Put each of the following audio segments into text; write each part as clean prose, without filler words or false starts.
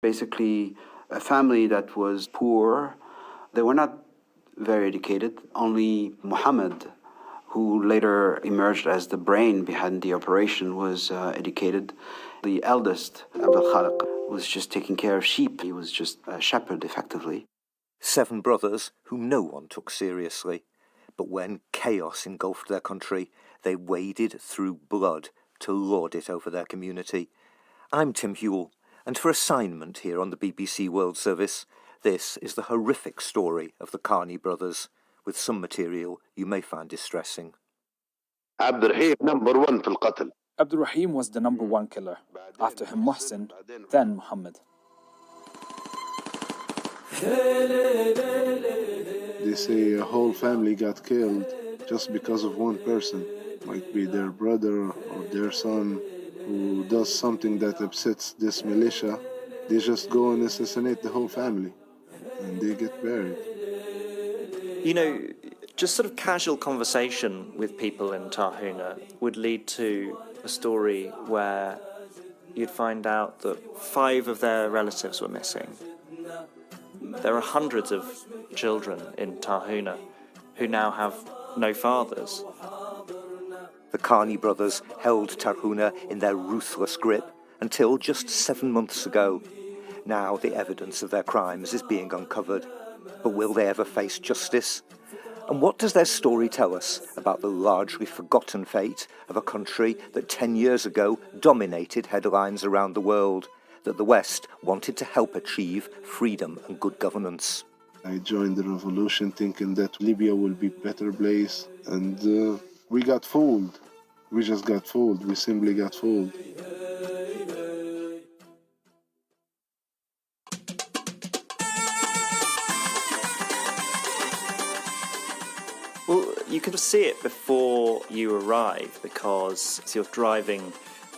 Basically, a family that was poor. They were not very educated. Only Muhammad, who later emerged as the brain behind the operation, was educated. The eldest, Abdul Khaliq, was just taking care of sheep. He was just a shepherd, effectively. 7 brothers whom no one took seriously. But when chaos engulfed their country, they waded through blood to lord it over their community. I'm Tim Hewell, and for assignment here on the BBC World Service, this is the horrific story of the Karni brothers, with some material you may find distressing. Abdurrahim was the number 1 killer. After him Muhsin, then Muhammad. They say a whole family got killed just because of one person. Might be their brother or their son who does something that upsets this militia. They just go and assassinate the whole family and they get buried. You know, just sort of casual conversation with people in Tarhuna would lead to a story where you'd find out that 5 of their relatives were missing. There are hundreds of children in Tarhuna who now have no fathers. The Karni brothers held Tarhuna in their ruthless grip until just 7 months ago. Now the evidence of their crimes is being uncovered. But will they ever face justice? And what does their story tell us about the largely forgotten fate of a country that 10 years ago dominated headlines around the world, that the West wanted to help achieve freedom and good governance? I joined the revolution thinking that Libya will be a better place, and we got fooled. We just got fooled. We simply got fooled. Well, you can see it before you arrive because you're driving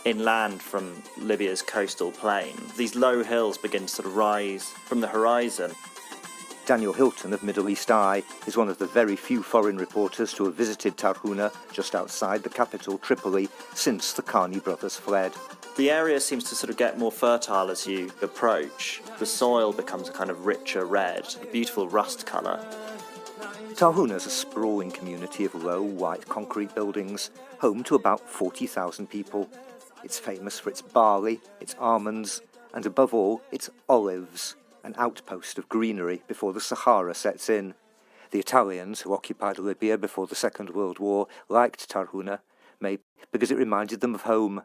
inland from Libya's coastal plain. These low hills begin to sort of rise from the horizon. Daniel Hilton of Middle East Eye is one of the very few foreign reporters to have visited Tarhuna, just outside the capital, Tripoli, since the Karni brothers fled. The area seems to sort of get more fertile as you approach. The soil becomes a kind of richer red, a beautiful rust colour. Tarhuna is a sprawling community of low, white concrete buildings, home to about 40,000 people. It's famous for its barley, its almonds, and above all, its olives, an outpost of greenery before the Sahara sets in. The Italians, who occupied Libya before the Second World War, liked Tarhuna, maybe because it reminded them of home.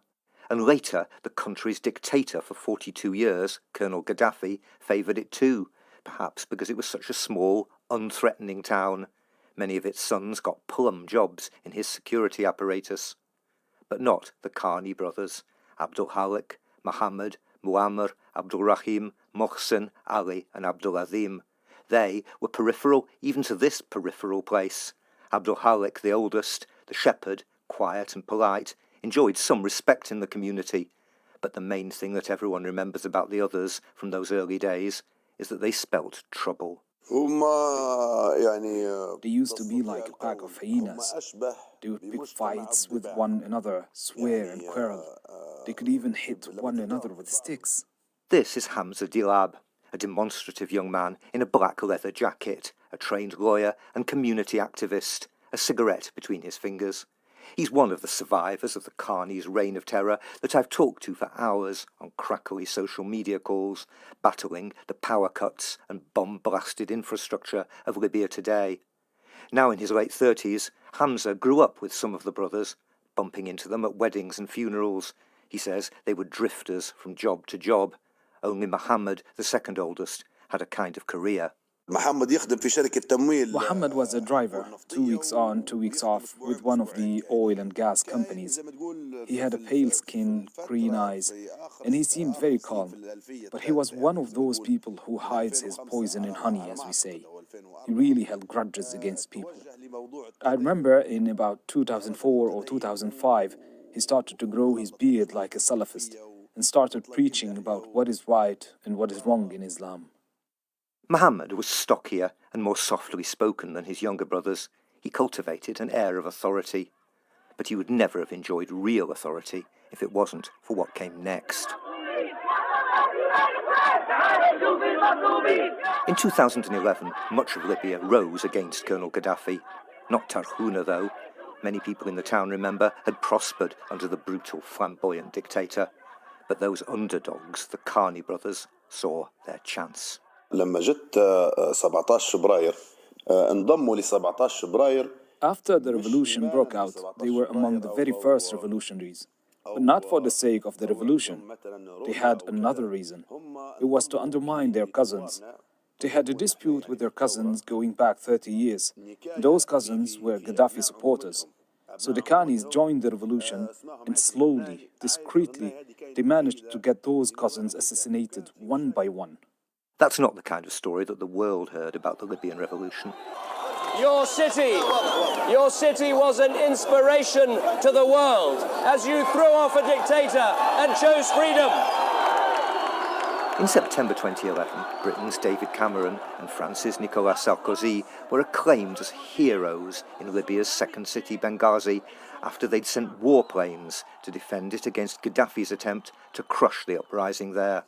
And later, the country's dictator for 42 years, Colonel Gaddafi, favoured it too, perhaps because it was such a small, unthreatening town. Many of its sons got plum jobs in his security apparatus. But not the Karni brothers, Abdul Khaliq, Muhammad, Muammar, Abdul Rahim, Mohsen, Ali and Abdul Azim. They were peripheral even to this peripheral place. Abdul Khaliq, the oldest, the shepherd, quiet and polite, enjoyed some respect in the community. But the main thing that everyone remembers about the others from those early days is that they spelt trouble. They used to be like a pack of hyenas. They would pick fights with one another, swear and quarrel. They could even hit one another with sticks. This is Hamza Dilab, a demonstrative young man in a black leather jacket, a trained lawyer and community activist, a cigarette between his fingers. He's one of the survivors of the Karni's reign of terror that I've talked to for hours on crackly social media calls, battling the power cuts and bomb-blasted infrastructure of Libya today. Now in his late 30s, Hamza grew up with some of the brothers, bumping into them at weddings and funerals. He says they were drifters from job to job. Only Muhammad, the second oldest, had a kind of career. Muhammad was a driver, 2 weeks on, 2 weeks off, with one of the oil and gas companies. He had a pale skin, green eyes, and he seemed very calm. But he was one of those people who hides his poison in honey, as we say. He really held grudges against people. I remember in about 2004 or 2005, he started to grow his beard like a Salafist and started preaching about what is right and what is wrong in Islam. Muhammad was stockier and more softly spoken than his younger brothers. He cultivated an air of authority. But he would never have enjoyed real authority if it wasn't for what came next. In 2011, much of Libya rose against Colonel Gaddafi. Not Tarhuna, though. Many people in the town, remember, had prospered under the brutal, flamboyant dictator. But those underdogs, the Karni brothers, saw their chance. لما جت 17 فبراير انضموا ل 17 فبراير. After the revolution broke out, they were among the very first revolutionaries. But not for the sake of the revolution. They had another reason. It was to undermine their cousins. They had a dispute with their cousins going back 30 years. Those cousins were Gaddafi supporters. So the Khanis joined the revolution, and slowly, discreetly, they managed to get those cousins assassinated one by one. That's not the kind of story that the world heard about the Libyan revolution. Your city was an inspiration to the world as you threw off a dictator and chose freedom. In September 2011, Britain's David Cameron and France's Nicolas Sarkozy were acclaimed as heroes in Libya's second city, Benghazi, after they'd sent warplanes to defend it against Gaddafi's attempt to crush the uprising there.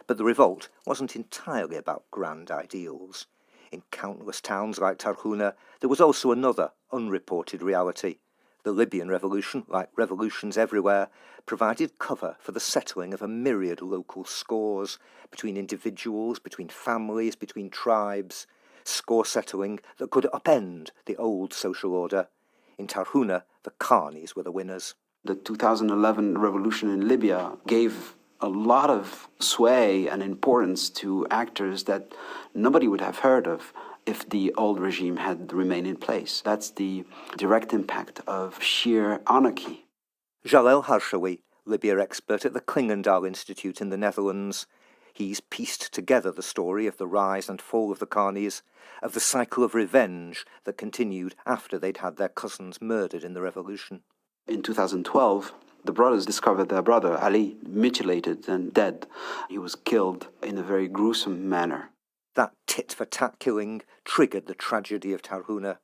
But the revolt wasn't entirely about grand ideals. In countless towns like Tarhuna, there was also another unreported reality. The Libyan revolution, like revolutions everywhere, provided cover for the settling of a myriad local scores between individuals, between families, between tribes, score settling that could upend the old social order. In Tarhuna, the Karnis were the winners. The 2011 revolution in Libya gave a lot of sway and importance to actors that nobody would have heard of if the old regime had remained in place. That's the direct impact of sheer anarchy. Jalel Harshawi, Libya expert at the Klingendahl Institute in the Netherlands. He's pieced together the story of the rise and fall of the Karnis, of the cycle of revenge that continued after they'd had their cousins murdered in the revolution. In 2012, the brothers discovered their brother, Ali, mutilated and dead. He was killed in a very gruesome manner. That tit-for-tat killing triggered the tragedy of Tarhuna.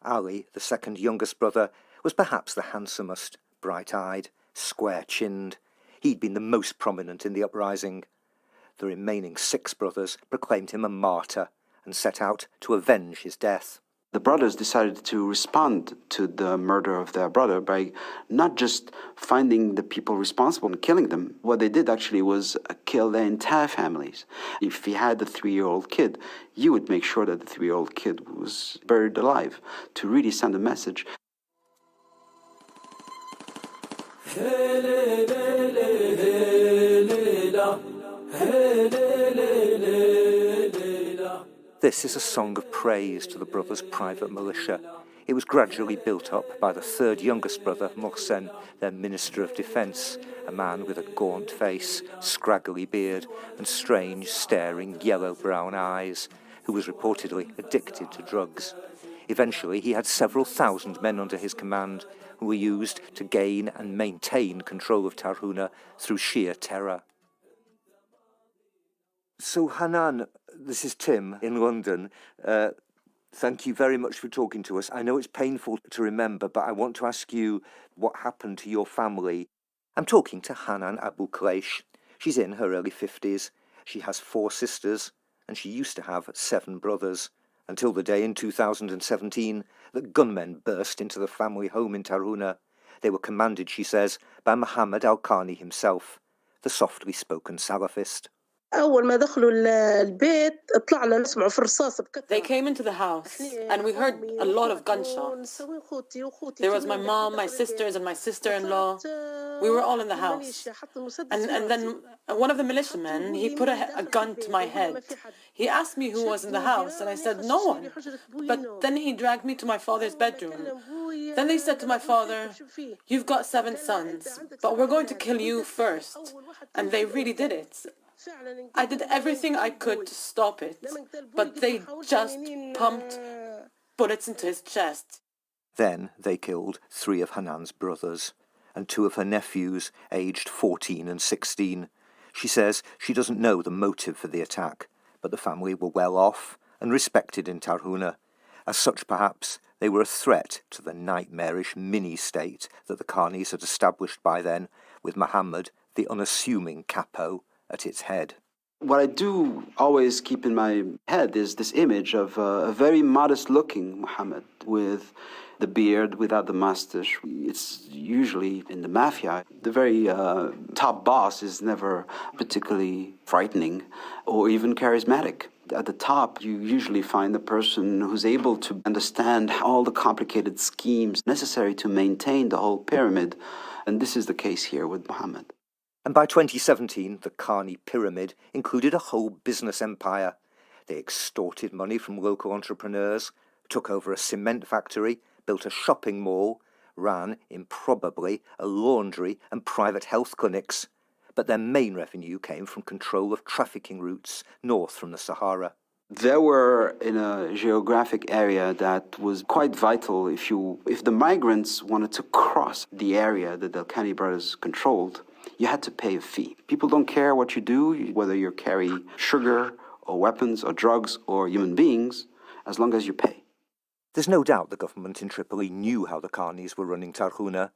Ali, the second youngest brother, was perhaps the handsomest, bright-eyed, square-chinned. He'd been the most prominent in the uprising. The remaining 6 brothers proclaimed him a martyr and set out to avenge his death. The brothers decided to respond to the murder of their brother by not just finding the people responsible and killing them. What they did actually was kill their entire families. If he had a 3-year-old kid, you would make sure that the 3-year-old kid was buried alive to really send a message. This is a song of praise to the brothers' private militia. It was gradually built up by the 3rd youngest brother, Mohsen, their Minister of Defence, a man with a gaunt face, scraggly beard, and strange, staring, yellow-brown eyes, who was reportedly addicted to drugs. Eventually, he had several thousand men under his command, who were used to gain and maintain control of Tarhuna through sheer terror. So, Hanan, this is Tim in London. Thank you very much for talking to us. I know it's painful to remember, but I want to ask you what happened to your family. I'm talking to Hanan Abu Kleish. She's in her early 50s. She has 4 sisters, and she used to have 7 brothers, until the day in 2017 that gunmen burst into the family home in Tarhuna. They were commanded, she says, by Mohammed al-Karni himself, the softly spoken Salafist. They came into the house and we heard a lot of gunshots. There was my mom, my sisters, and my sister-in-law. We were all in the house. And then one of the militiamen, he put a gun to my head. He asked me who was in the house, and I said, no one. But then he dragged me to my father's bedroom. Then they said to my father, you've got 7 sons, but we're going to kill you first. And they really did it. I did everything I could to stop it, but they just pumped bullets into his chest. Then they killed 3 of Hanan's brothers and 2 of her nephews, aged 14 and 16. She says she doesn't know the motive for the attack, but the family were well off and respected in Tarhuna. As such, perhaps, they were a threat to the nightmarish mini-state that the Karnis had established by then, with Mohammed, the unassuming capo, at its head. What I do always keep in my head is this image of a very modest-looking Muhammad with the beard, without the mustache. It's usually in the mafia. The very top boss is never particularly frightening or even charismatic. At the top, you usually find the person who's able to understand all the complicated schemes necessary to maintain the whole pyramid. And this is the case here with Muhammad. And by 2017, the Carney pyramid included a whole business empire. They extorted money from local entrepreneurs, took over a cement factory, built a shopping mall, ran, improbably, a laundry and private health clinics. But their main revenue came from control of trafficking routes north from the Sahara. They were in a geographic area that was quite vital. If the migrants wanted to cross the area that the Al-Khani brothers controlled, you had to pay a fee. People don't care what you do, whether you carry sugar or weapons or drugs or human beings, as long as you pay. There's no doubt the government in Tripoli knew how the Carneys were running Tarhuna.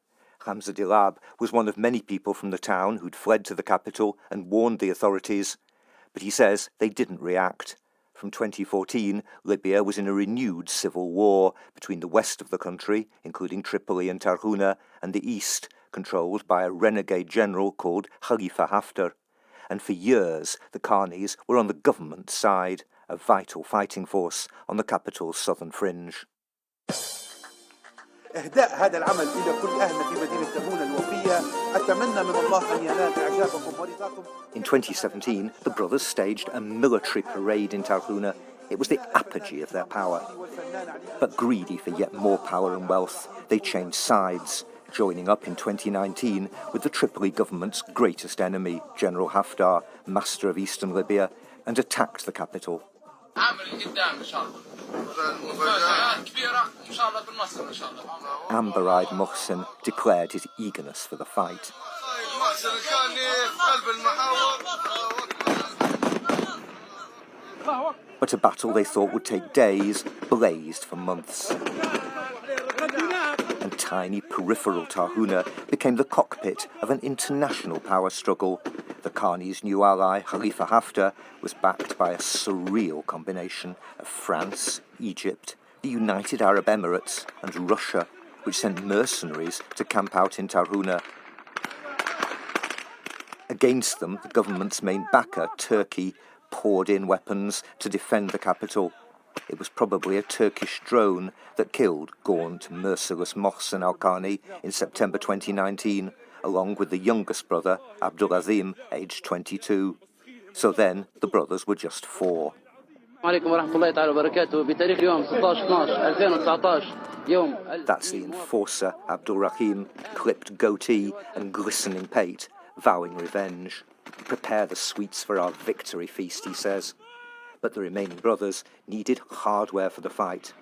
Hamza Dilab was one of many people from the town who'd fled to the capital and warned the authorities. But he says they didn't react. From 2014, Libya was in a renewed civil war between the west of the country, including Tripoli and Tarhuna, and the east, controlled by a renegade general called Khalifa Haftar. And for years, the Carneys were on the government side, a vital fighting force on the capital's southern fringe. إهداء هذا العمل إلى كل أهلنا في مدينة ترهونة الوفية. أتمنى من الله أن ينال إعجابكم ورضاكم. In 2017, the brothers staged a military parade in Tarhuna. It was the apogee of their power. But greedy for yet more power and wealth, they changed sides, joining up in 2019 with the Tripoli government's greatest enemy, General Haftar, master of eastern Libya, and attacked the capital. Amber-eyed Muhsin declared his eagerness for the fight. But a battle they thought would take days blazed for months. And tiny peripheral Tarhuna became the cockpit of an international power struggle. The Carneys' new ally, Khalifa Haftar, was backed by a surreal combination of France, Egypt, the United Arab Emirates and Russia, which sent mercenaries to camp out in Tarhuna. Against them, the government's main backer, Turkey, poured in weapons to defend the capital. It was probably a Turkish drone that killed gaunt, merciless Mohsen Al-Khani in September 2019, along with the youngest brother, Abdulazim, aged 22. So then, the brothers were just 4. That's the enforcer, Abdulrahim, clipped goatee and glistening pate, vowing revenge. Prepare the sweets for our victory feast, he says. But the remaining brothers needed hardware for the fight.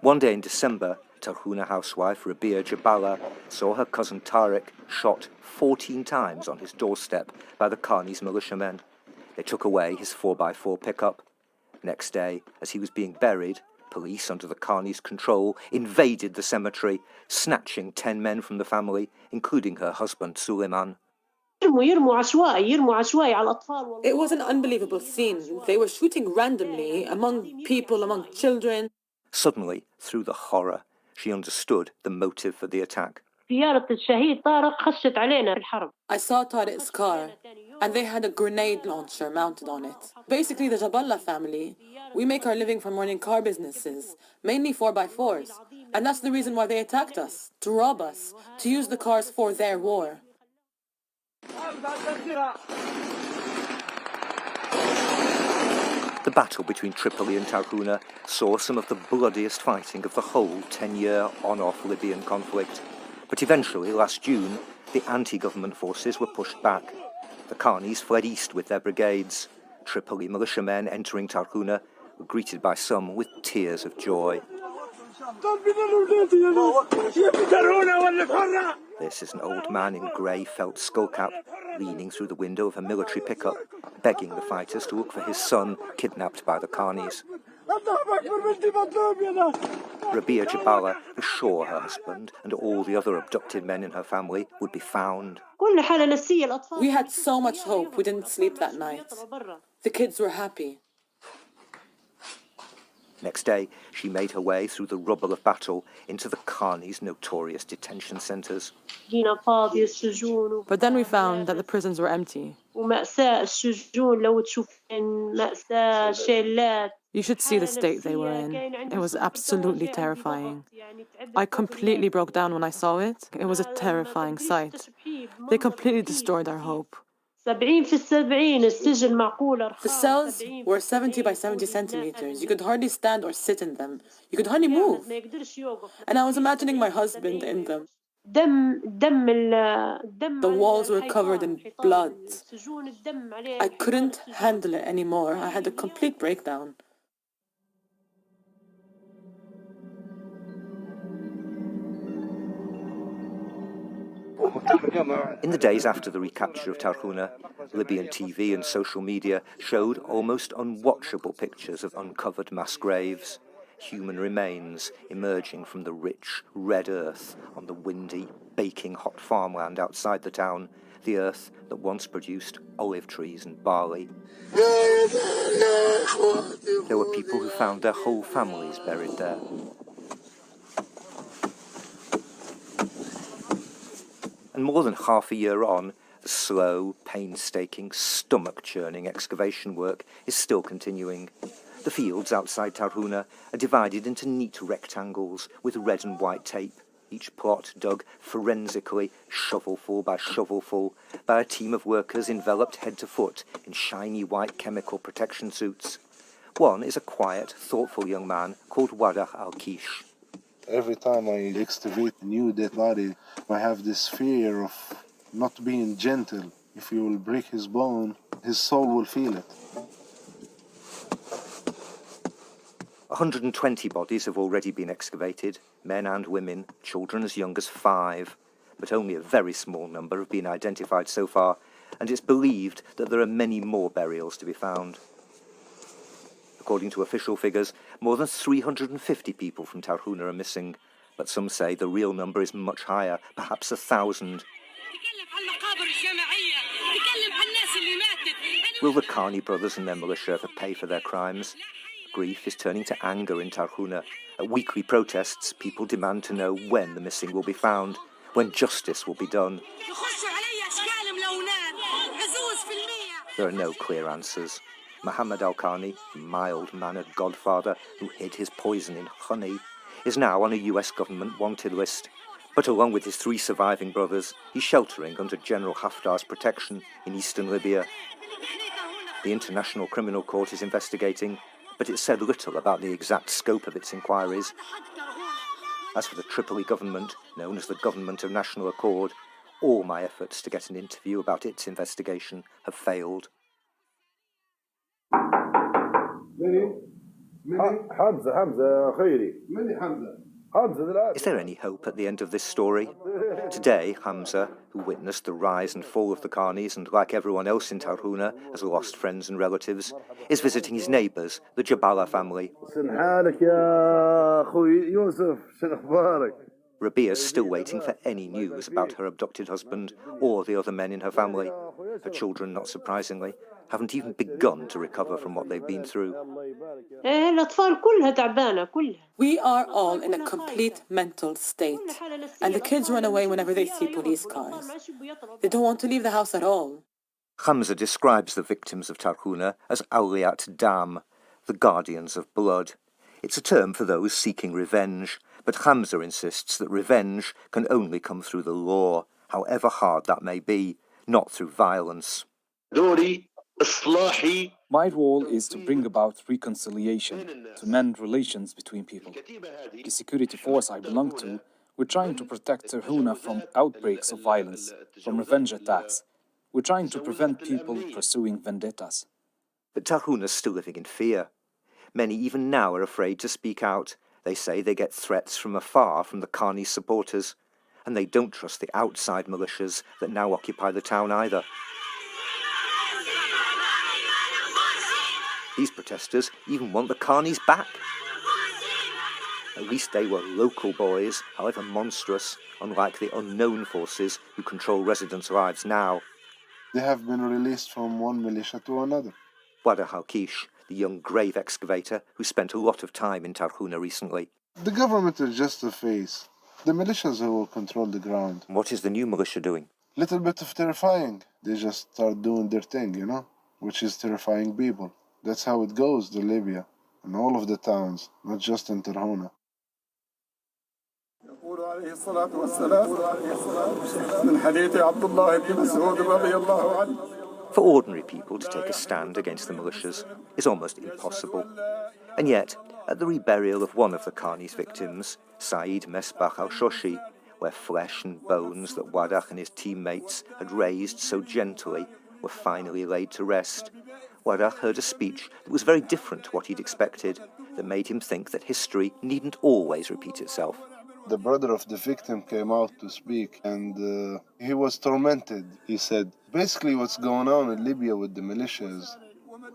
One day in December, Tarhuna housewife Rabia Jabala saw her cousin Tariq shot 14 times on his doorstep by the Carneys militiamen. They took away his 4x4 pickup. Next day, as he was being buried, police under the Carneys' control invaded the cemetery, snatching 10 men from the family, including her husband Suleiman. It was an unbelievable scene. They were shooting randomly among people, among children. Suddenly, through the horror, she understood the motive for the attack. I saw Tariq's car, and they had a grenade launcher mounted on it. Basically, the Jaballa family, we make our living from running car businesses, mainly 4x4s. And that's the reason why they attacked us, to rob us, to use the cars for their war. The battle between Tripoli and Tarhuna saw some of the bloodiest fighting of the whole 10-year on-off Libyan conflict. But eventually, last June, the anti-government forces were pushed back. The Carneys fled east with their brigades. Tripoli militiamen entering Tarhuna were greeted by some with tears of joy. This is an old man in grey felt skullcap, leaning through the window of a military pickup, begging the fighters to look for his son, kidnapped by the Carneys. Rabia Jabala was sure her husband and all the other abducted men in her family would be found. We had so much hope. We didn't sleep that night. The kids were happy. Next day, she made her way through the rubble of battle into the Khani's notorious detention centres. But then we found that the prisons were empty. You should see the state they were in. It was absolutely terrifying. I completely broke down when I saw it. It was a terrifying sight. They completely destroyed our hope. The cells were 70 by 70 centimeters. You could hardly stand or sit in them. You could hardly move. And I was imagining my husband in them. The walls were covered in blood. I couldn't handle it anymore. I had a complete breakdown. In the days after the recapture of Tarhuna, Libyan TV and social media showed almost unwatchable pictures of uncovered mass graves, human remains emerging from the rich, red earth on the windy, baking hot farmland outside the town, the earth that once produced olive trees and barley. There were people who found their whole families buried there. And more than half a year on, the slow, painstaking, stomach-churning excavation work is still continuing. The fields outside Tarhuna are divided into neat rectangles with red and white tape, each plot dug forensically, shovelful by shovelful, by a team of workers enveloped head to foot in shiny white chemical protection suits. One is a quiet, thoughtful young man called Wadah al-Kish. Every time I excavate a new dead body, I have this fear of not being gentle. If you will break his bone, his soul will feel it. 120 bodies have already been excavated, men and women, children as young as 5, but only a very small number have been identified so far, and it's believed that there are many more burials to be found. According to official figures, more than 350 people from Tarhuna are missing, but some say the real number is much higher, perhaps 1,000. Will the Khani brothers and their militia ever pay for their crimes? Grief is turning to anger in Tarhuna. At weekly protests, people demand to know when the missing will be found, when justice will be done. There are no clear answers. Mohammed Al-Khani, the mild-mannered godfather who hid his poison in honey, is now on a US government wanted list. But along with his 3 surviving brothers, he's sheltering under General Haftar's protection in eastern Libya. The International Criminal Court is investigating, but it said little about the exact scope of its inquiries. As for the Tripoli government, known as the Government of National Accord, all my efforts to get an interview about its investigation have failed. Is there any hope at the end of this story? Today, Hamza, who witnessed the rise and fall of the Khanis and, like everyone else in Tarhuna, has lost friends and relatives, is visiting his neighbours, the Jabala family. Rabia's still waiting for any news about her abducted husband or the other men in her family. Her children, not surprisingly, haven't even begun to recover from what they've been through. We are all in a complete mental state, and the kids run away whenever they see police cars. They don't want to leave the house at all. Hamza describes the victims of Tarhuna as awliyat dam, the guardians of blood. It's a term for those seeking revenge, but Hamza insists that revenge can only come through the law, however hard that may be, not through violence. My role is to bring about reconciliation, to mend relations between people. The security force I belong to, we're trying to protect Tarhuna from outbreaks of violence, from revenge attacks. We're trying to prevent people pursuing vendettas. But Tarhuna's still living in fear. Many even now are afraid to speak out. They say they get threats from afar from the Khani supporters, and they don't trust the outside militias that now occupy the town either. These protesters even want the Khanis back. At least they were local boys, however monstrous, unlike the unknown forces who control residents' lives now. They have been released from one militia to another. Wada Halkish, the young grave excavator who spent a lot of time in Tarhuna recently. The government is just a face. The militias who will control the ground. What is the new militia doing? Little bit of terrifying. They just start doing their thing, you know, which is terrifying people. That's how it goes to Libya, in all of the towns, not just in Tarhuna. For ordinary people to take a stand against the militias is almost impossible. And yet, at the reburial of one of the Khani's victims, Saeed Mesbah al-Shoshi, where flesh and bones that Wadach and his teammates had raised so gently were finally laid to rest, Wadach heard a speech that was very different to what he'd expected, that made him think that history needn't always repeat itself. The brother of the victim came out to speak, and he was tormented. He said, basically what's going on in Libya with the militias,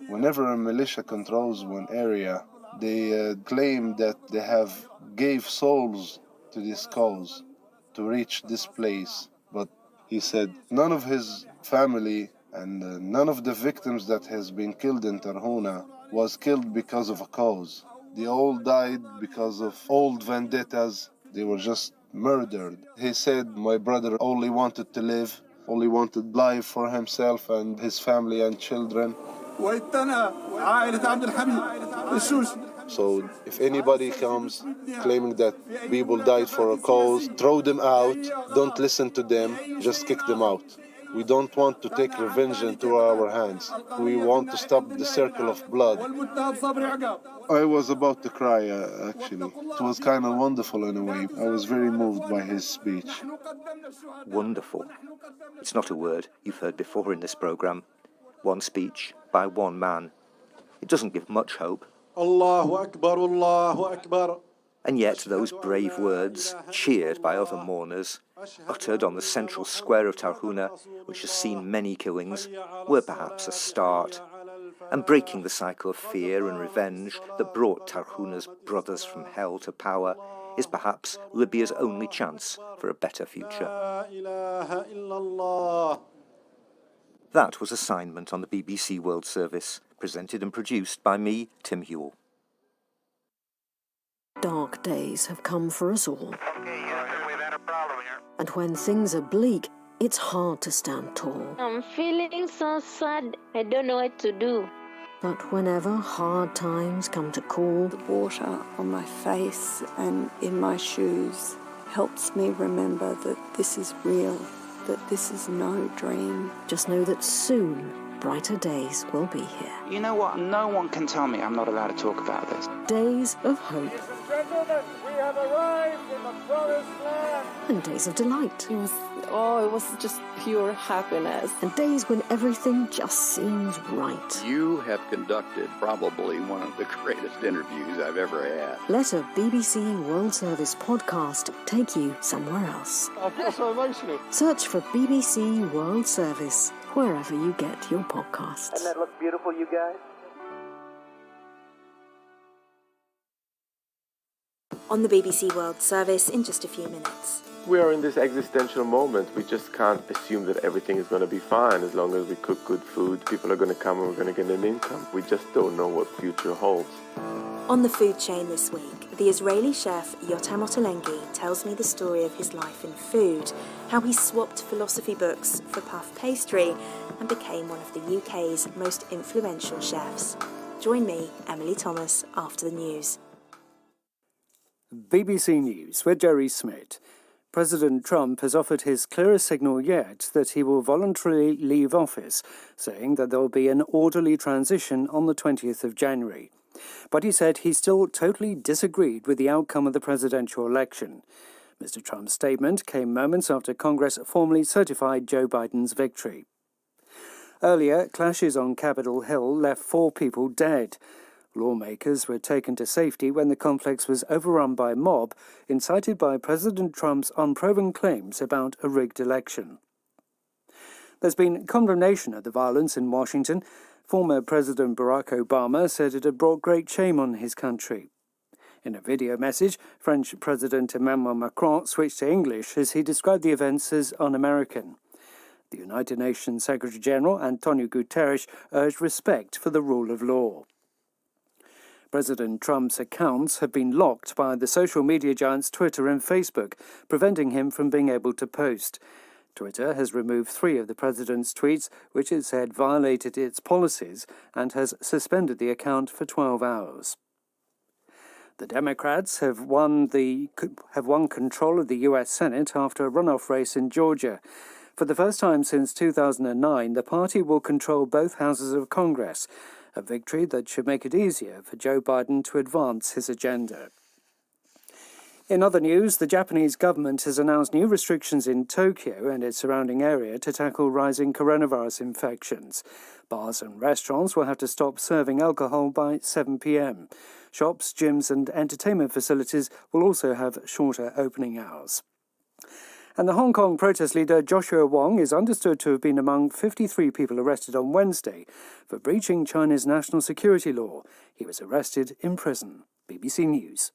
whenever a militia controls one area, they claim that they have gave souls to this cause, to reach this place. But he said none of his family and none of the victims that has been killed in Tarhuna was killed because of a cause. They all died because of old vendettas. They were just murdered. He said my brother only wanted to live, only wanted life for himself and his family and children. So if anybody comes claiming that people died for a cause, throw them out, don't listen to them, just kick them out. We don't want to take revenge into our hands. We want to stop the circle of blood. I was about to cry, actually. It was kind of wonderful in a way. I was very moved by his speech. Wonderful. It's not a word you've heard before in this programme. One speech by one man. It doesn't give much hope. Allahu Akbar, Allahu Akbar. And yet those brave words, cheered by other mourners, uttered on the central square of Tarhuna, which has seen many killings, were perhaps a start. And breaking the cycle of fear and revenge that brought Tarhuna's brothers from hell to power is perhaps Libya's only chance for a better future. That was Assignment on the BBC World Service, presented and produced by me, Tim Hewell. Dark days have come for us all. And when things are bleak, it's hard to stand tall. I'm feeling so sad, I don't know what to do. But whenever hard times come to call, the water on my face and in my shoes helps me remember that this is real, that this is no dream. Just know that soon brighter days will be here. You know what? No one can tell me I'm not allowed to talk about this. Days of hope. Gentlemen, we have arrived in the promised land. And days of delight. It was just pure happiness. And days when everything just seems right. You have conducted probably one of the greatest interviews I've ever had. Let a BBC World Service podcast take you somewhere else. I feel so emotional. Search for BBC World Service wherever you get your podcasts. Doesn't that look beautiful, you guys? On the BBC World Service in just a few minutes. We are in this existential moment. We just can't assume that everything is going to be fine as long as we cook good food. People are going to come and we're going to get an income. We just don't know what future holds. On the food chain this week, the Israeli chef Yotam Ottolenghi tells me the story of his life in food, how he swapped philosophy books for puff pastry and became one of the UK's most influential chefs. Join me, Emily Thomas, after the news. BBC News with Jerry Smith. President Trump has offered his clearest signal yet that he will voluntarily leave office, saying that there will be an orderly transition on the 20th of January. But he said he still totally disagreed with the outcome of the presidential election. Mr. Trump's statement came moments after Congress formally certified Joe Biden's victory. Earlier, clashes on Capitol Hill left 4 people dead. Lawmakers were taken to safety when the complex was overrun by a mob incited by President Trump's unproven claims about a rigged election. There's been condemnation of the violence in Washington. Former President Barack Obama said it had brought great shame on his country. In a video message, French President Emmanuel Macron switched to English as he described the events as un-American. The United Nations Secretary-General, Antonio Guterres, urged respect for the rule of law. President Trump's accounts have been locked by the social media giants Twitter and Facebook, preventing him from being able to post. Twitter has removed 3 of the president's tweets, which it said violated its policies, and has suspended the account for 12 hours. The Democrats have won control of the U.S. Senate after a runoff race in Georgia. For the first time since 2009, the party will control both houses of Congress, a victory that should make it easier for Joe Biden to advance his agenda. In other news, the Japanese government has announced new restrictions in Tokyo and its surrounding area to tackle rising coronavirus infections. Bars and restaurants will have to stop serving alcohol by 7 p.m. Shops, gyms and entertainment facilities will also have shorter opening hours. And the Hong Kong protest leader Joshua Wong is understood to have been among 53 people arrested on Wednesday for breaching China's national security law. He was arrested in prison. BBC News.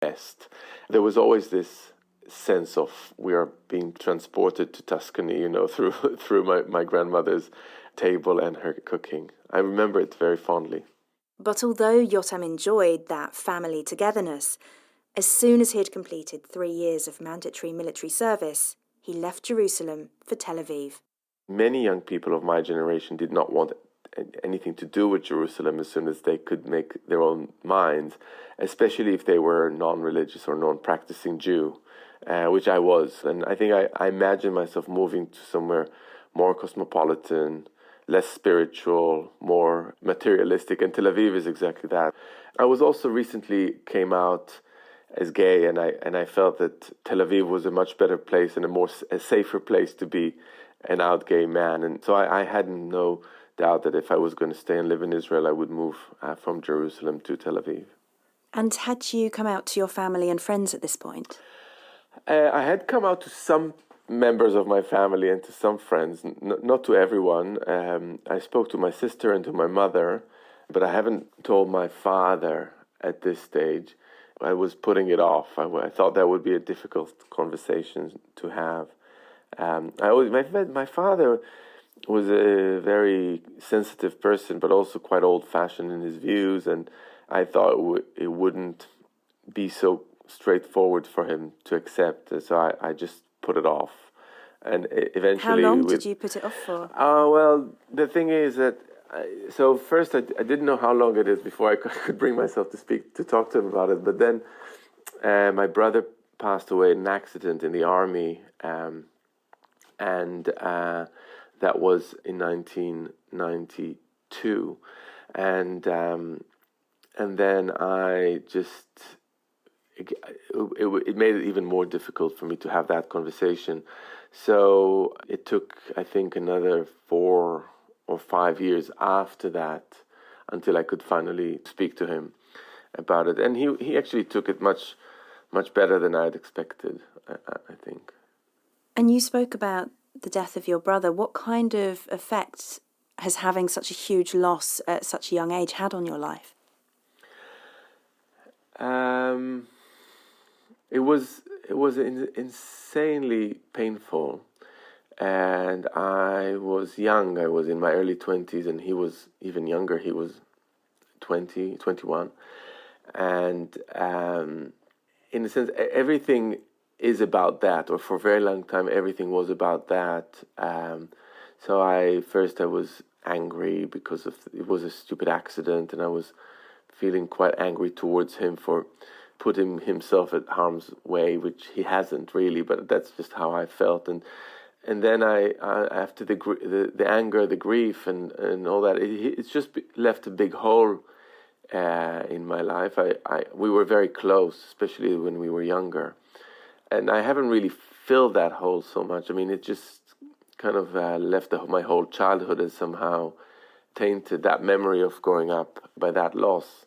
best. There was always this sense of we are being transported to Tuscany, through my grandmother's table and her cooking. I remember it very fondly. But although Yotam enjoyed that family togetherness, as soon as he had completed 3 years of mandatory military service, he left Jerusalem for Tel Aviv. Many young people of my generation did not want anything to do with Jerusalem as soon as they could make their own minds, especially if they were non-religious or non-practicing Jew, which I was. And I think I imagined myself moving to somewhere more cosmopolitan, less spiritual, more materialistic, and Tel Aviv is exactly that. I was also recently came out as gay, and I felt that Tel Aviv was a much better place and a safer place to be an out gay man. And so I had no doubt that if I was going to stay and live in Israel, I would move from Jerusalem to Tel Aviv. And had you come out to your family and friends at this point? I had come out to some members of my family and to some friends, not to everyone. I spoke to my sister and to my mother, but I haven't told my father at this stage. I was putting it off. I thought that would be a difficult conversation to have. My father was a very sensitive person, but also quite old-fashioned in his views, and I thought it wouldn't be so straightforward for him to accept. So I just put it off. And eventually... How long did you put it off for? Well, the thing is that... So first, I didn't know how long it is before I could bring myself to talk to him about it. But then my brother passed away in an accident in the army, and that was in 1992. And then I just... It made it even more difficult for me to have that conversation. So it took, I think, another 4 or 5 years after that until I could finally speak to him about it. And he actually took it much better than I had expected, I think. And you spoke about the death of your brother. What kind of effect has having such a huge loss at such a young age had on your life? It was insanely painful, and I was young. I was in my early 20s, and he was even younger. He was 20, 21, and in a sense, everything is about that, or for a very long time, everything was about that. So I was angry because it was a stupid accident, and I was feeling quite angry towards him for putting himself at harm's way, which he hasn't really, but that's just how I felt. And then I after the anger, the grief, and all that, it's just left a big hole in my life. We were very close, especially when we were younger, and I haven't really filled that hole so much. I mean, it just kind of left my whole childhood as somehow tainted, that memory of growing up by that loss.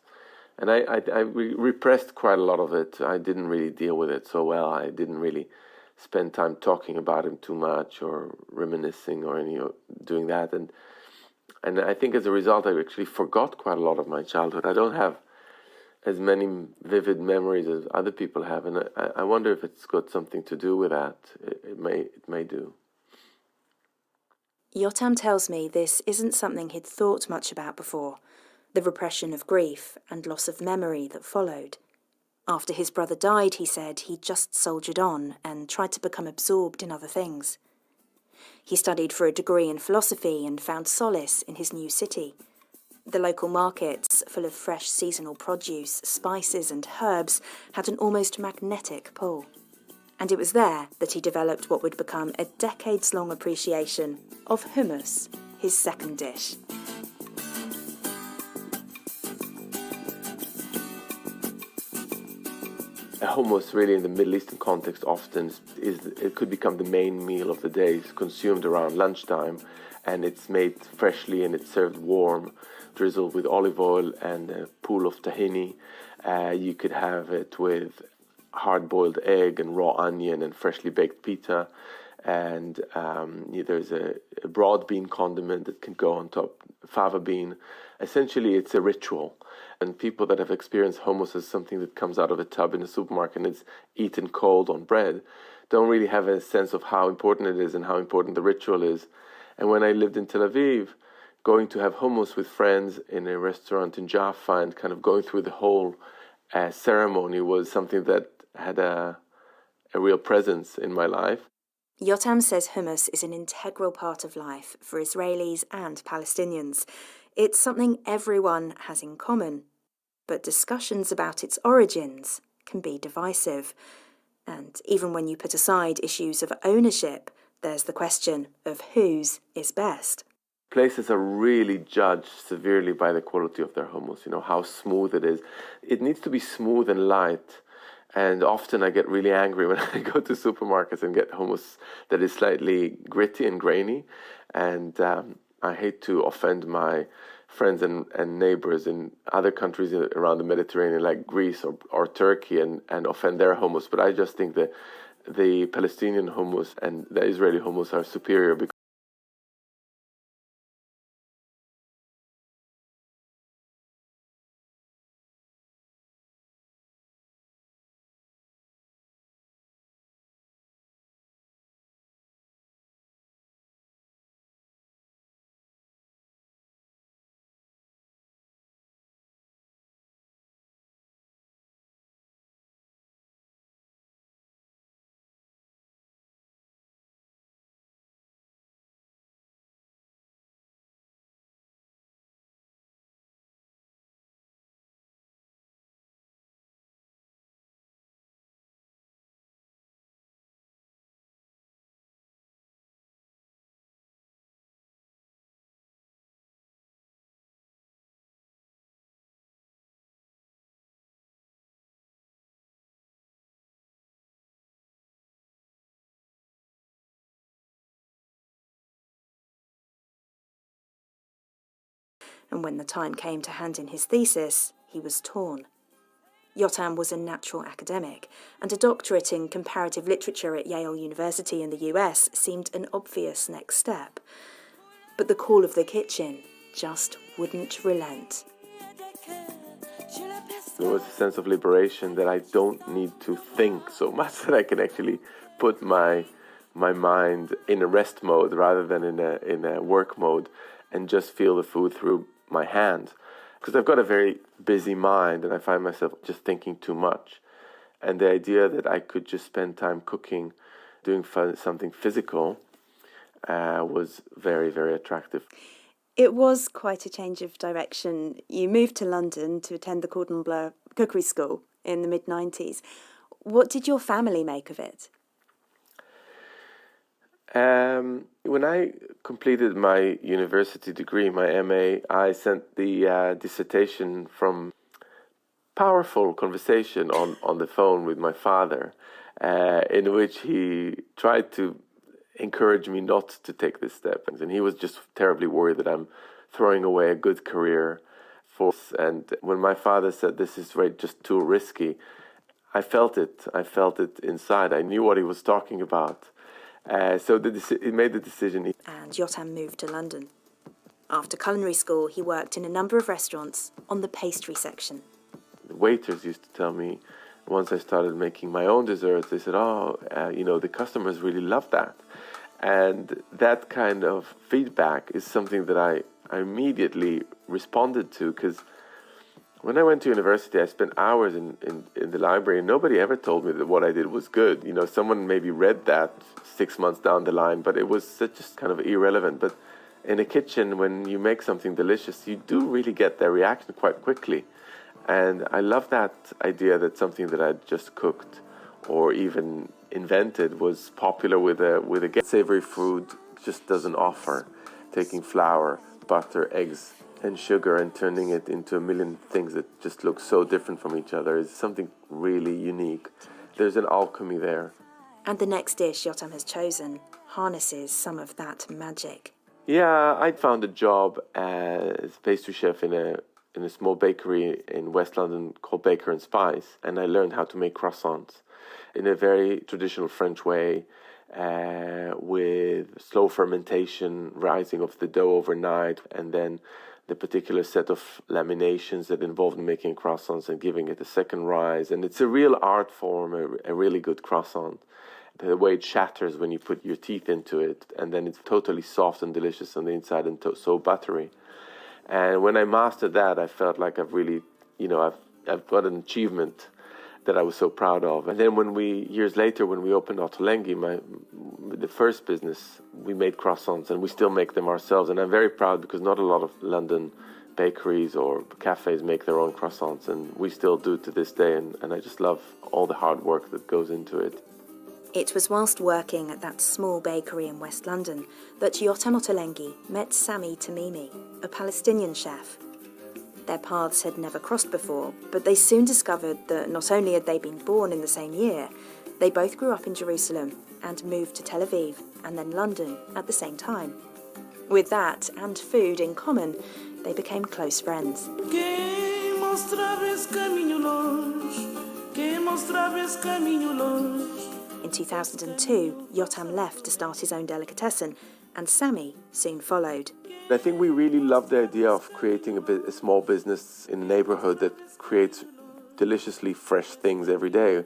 And I repressed quite a lot of it. I didn't really deal with it so well. I didn't really spend time talking about him too much or reminiscing or doing that. And I think as a result, I actually forgot quite a lot of my childhood. I don't have as many vivid memories as other people have. And I wonder if it's got something to do with that. It may do. Yotam tells me this isn't something he'd thought much about before. The repression of grief and loss of memory that followed. After his brother died, he said, he just soldiered on and tried to become absorbed in other things. He studied for a degree in philosophy and found solace in his new city. The local markets, full of fresh seasonal produce, spices and herbs, had an almost magnetic pull. And it was there that he developed what would become a decades-long appreciation of hummus, his second dish. Hummus, really, in the Middle Eastern context, often it could become the main meal of the day. It's consumed around lunchtime, and it's made freshly and it's served warm, drizzled with olive oil and a pool of tahini. You could have it with hard-boiled egg and raw onion and freshly baked pita. and there's a broad bean condiment that can go on top, fava bean. Essentially, it's a ritual. And people that have experienced hummus as something that comes out of a tub in a supermarket and it's eaten cold on bread don't really have a sense of how important it is and how important the ritual is. And when I lived in Tel Aviv, going to have hummus with friends in a restaurant in Jaffa and kind of going through the whole ceremony was something that had a real presence in my life. Yotam says hummus is an integral part of life for Israelis and Palestinians. It's something everyone has in common, but discussions about its origins can be divisive. And even when you put aside issues of ownership, there's the question of whose is best. Places are really judged severely by the quality of their hummus, how smooth it is. It needs to be smooth and light. And often I get really angry when I go to supermarkets and get hummus that is slightly gritty and grainy. And I hate to offend my friends and neighbors in other countries around the Mediterranean, like Greece or Turkey, and offend their hummus. But I just think that the Palestinian hummus and the Israeli hummus are superior. And when the time came to hand in his thesis, he was torn. Yotam was a natural academic, and a doctorate in comparative literature at Yale University in the US seemed an obvious next step. But the call of the kitchen just wouldn't relent. There was a sense of liberation that I don't need to think so much, that I can actually put my mind in a rest mode rather than in a work mode, and just feel the food through my hand. Because I've got a very busy mind and I find myself just thinking too much. And the idea that I could just spend time cooking, doing something physical, was very, very attractive. It was quite a change of direction. You moved to London to attend the Cordon Bleu Cookery School in the mid-90s. What did your family make of it? When I completed my university degree, my MA, I sent the dissertation from powerful conversation on the phone with my father, in which he tried to encourage me not to take this step. And he was just terribly worried that I'm throwing away a good career. And when my father said, this is just too risky, I felt it. I felt it inside. I knew what he was talking about. So he made the decision. And Yotam moved to London. After culinary school, he worked in a number of restaurants on the pastry section. The waiters used to tell me, once I started making my own desserts, they said, the customers really love that. And that kind of feedback is something that I immediately responded to, because when I went to university, I spent hours in the library, and nobody ever told me that what I did was good. Someone maybe read that 6 months down the line, but it was just kind of irrelevant. But in a kitchen, when you make something delicious, you do really get their reaction quite quickly. And I love that idea that something that I'd just cooked or even invented was popular with a guest. Savory food just doesn't offer. Taking flour, butter, eggs, and sugar and turning it into a million things that just look so different from each other is something really unique. There's an alchemy there. And the next dish Yotam has chosen harnesses some of that magic. Yeah, I found a job as pastry chef in a small bakery in West London called Baker and Spice, and I learned how to make croissants in a very traditional French way. with slow fermentation, rising of the dough overnight, and then the particular set of laminations that involved making croissants and giving it a second rise. And it's a real art form, a really good croissant. The way it shatters when you put your teeth into it, and then it's totally soft and delicious on the inside and so buttery. And when I mastered that, I felt like I've really, I've got an achievement that I was so proud of. And then years later, when we opened Ottolenghi, the first business, we made croissants, and we still make them ourselves. And I'm very proud because not a lot of London bakeries or cafes make their own croissants, and we still do to this day. And I just love all the hard work that goes into it. It was whilst working at that small bakery in West London that Yotam Ottolenghi met Sami Tamimi, a Palestinian chef. Their paths had never crossed before, but they soon discovered that not only had they been born in the same year, they both grew up in Jerusalem and moved to Tel Aviv and then London at the same time. With that and food in common, they became close friends. In 2002, Yotam left to start his own delicatessen, and Sami soon followed. I think we really love the idea of creating a small business in a neighborhood that creates deliciously fresh things every day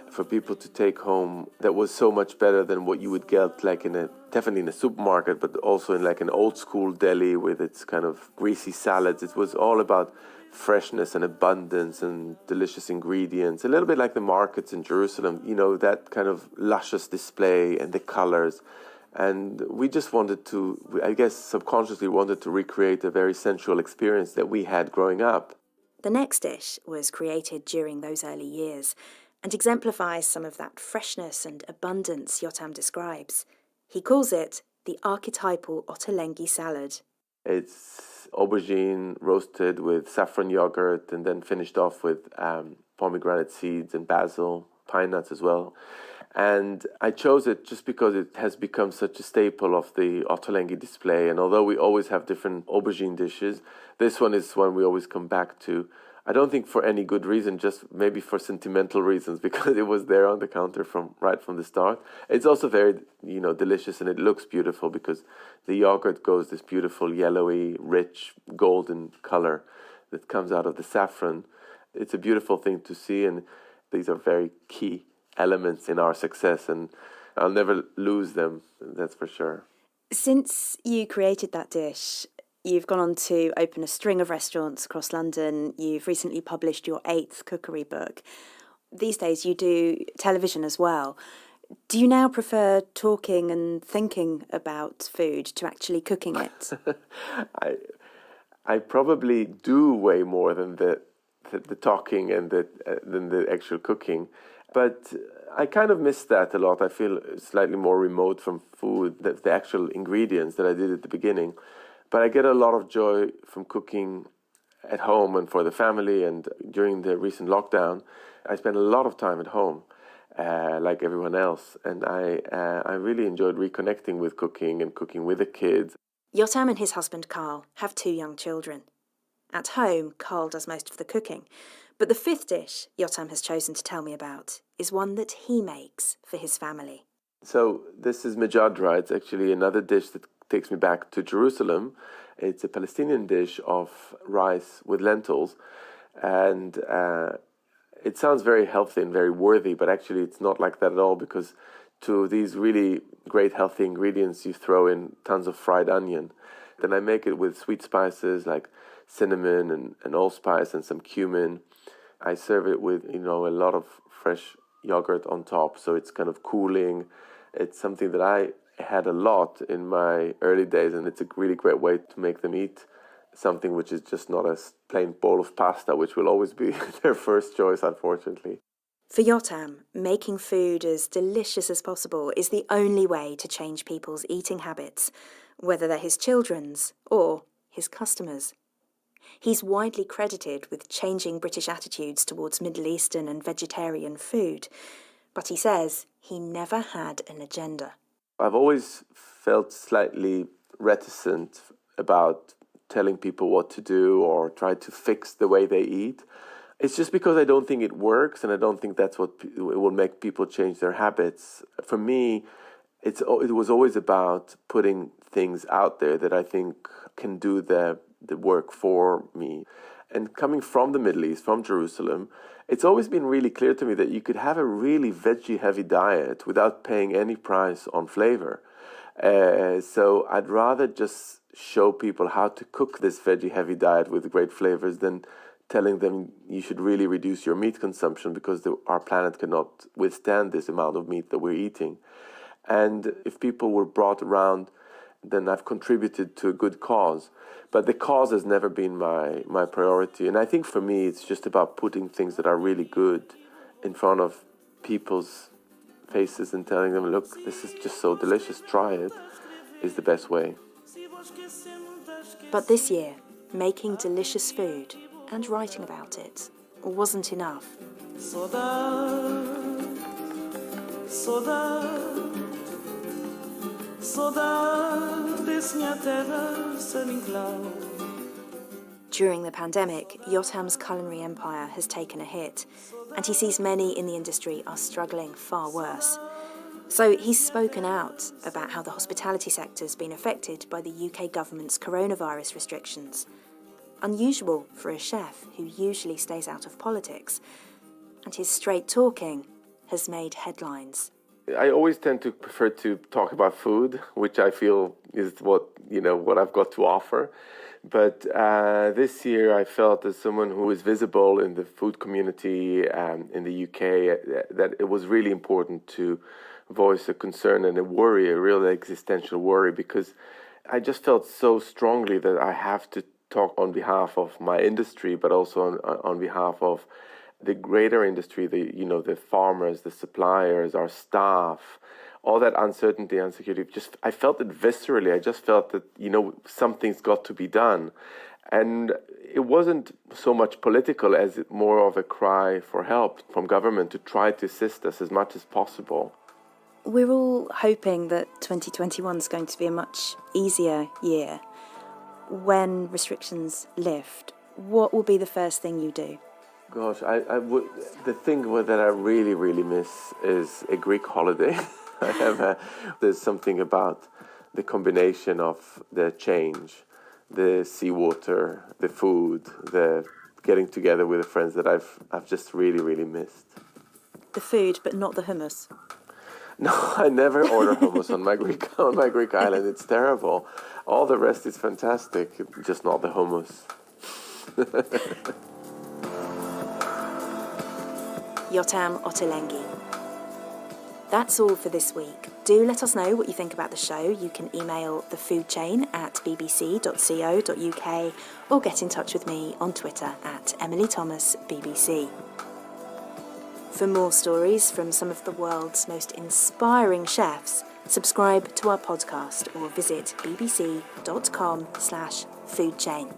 for people to take home. That was so much better than what you would get definitely in a supermarket, but also in like an old school deli with its kind of greasy salads. It was all about freshness and abundance and delicious ingredients, a little bit like the markets in Jerusalem, that kind of luscious display and the colors. And we just wanted to, I guess subconsciously wanted to recreate a very sensual experience that we had growing up. The next dish was created during those early years and exemplifies some of that freshness and abundance Yotam describes. He calls it the archetypal Ottolenghi salad. It's aubergine roasted with saffron yogurt and then finished off with pomegranate seeds and basil, pine nuts as well. And I chose it just because it has become such a staple of the Ottolenghi display. And although we always have different aubergine dishes, this one is one we always come back to. I don't think for any good reason, just maybe for sentimental reasons, because it was there on the counter right from the start. It's also very, delicious, and it looks beautiful because the yogurt goes this beautiful yellowy, rich, golden color that comes out of the saffron. It's a beautiful thing to see, and these are very key elements in our success, and I'll never lose them, that's for sure. Since you created that dish, you've gone on to open a string of restaurants across London. You've recently published your 8th cookery book. These days you do television as well. Do you now prefer talking and thinking about food to actually cooking it? I probably do way more than the talking and than the actual cooking. But I kind of miss that a lot. I feel slightly more remote from food, the actual ingredients that I did at the beginning. But I get a lot of joy from cooking at home and for the family. And during the recent lockdown, I spent a lot of time at home, like everyone else. And I really enjoyed reconnecting with cooking and cooking with the kids. Yotam and his husband Carl have 2 young children. At home, Carl does most of the cooking. But the 5th dish Yotam has chosen to tell me about is one that he makes for his family. So this is mejadra. It's actually another dish that takes me back to Jerusalem. It's a Palestinian dish of rice with lentils. And it sounds very healthy and very worthy, but actually it's not like that at all, because to these really great healthy ingredients, you throw in tons of fried onion. Then I make it with sweet spices like cinnamon and allspice and some cumin. I serve it with, a lot of fresh yogurt on top, so it's kind of cooling. It's something that I had a lot in my early days, and it's a really great way to make them eat something which is just not a plain bowl of pasta, which will always be their first choice, unfortunately. For Yotam, making food as delicious as possible is the only way to change people's eating habits, whether they're his children's or his customers'. He's widely credited with changing British attitudes towards Middle Eastern and vegetarian food, but he says he never had an agenda. I've always felt slightly reticent about telling people what to do or try to fix the way they eat. It's just because I don't think it works, and I don't think that's what it will make people change their habits. For me, it was always about putting things out there that I think can do the work for me. And coming from the Middle East, from Jerusalem, it's always been really clear to me that you could have a really veggie-heavy diet without paying any price on flavor. So I'd rather just show people how to cook this veggie-heavy diet with great flavors than telling them you should really reduce your meat consumption because our planet cannot withstand this amount of meat that we're eating. And if people were brought around, then I've contributed to a good cause. But the cause has never been my priority. And I think for me, it's just about putting things that are really good in front of people's faces and telling them, look, this is just so delicious, try it, is the best way. But this year, making delicious food and writing about it wasn't enough. During the pandemic, Yotam's culinary empire has taken a hit, and he sees many in the industry are struggling far worse. So he's spoken out about how the hospitality sector's been affected by the UK government's coronavirus restrictions. Unusual for a chef who usually stays out of politics, and his straight talking has made headlines. I always tend to prefer to talk about food, which I feel is what I've got to offer. But this year I felt, as someone who is visible in the food community in the UK, that it was really important to voice a concern and a worry, a real existential worry, because I just felt so strongly that I have to talk on behalf of my industry, but also on behalf of the greater industry, the farmers, the suppliers, our staff, all that uncertainty, insecurity. I felt it viscerally. I just felt that, something's got to be done. And it wasn't so much political as more of a cry for help from government to try to assist us as much as possible. We're all hoping that 2021 is going to be a much easier year. When restrictions lift, what will be the first thing you do? Gosh, the thing that I really, really miss is a Greek holiday. There's something about the combination of the change, the seawater, the food, the getting together with the friends that I've just really, really missed. The food, but not the hummus. No, I never order hummus on my Greek island. It's terrible. All the rest is fantastic, just not the hummus. Yotam Ottolenghi. That's all for this week. Do let us know what you think about the show. You can email thefoodchain@bbc.co.uk or get in touch with me on Twitter @EmilyThomasBBC. For more stories from some of the world's most inspiring chefs, subscribe to our podcast or visit bbc.com/foodchain.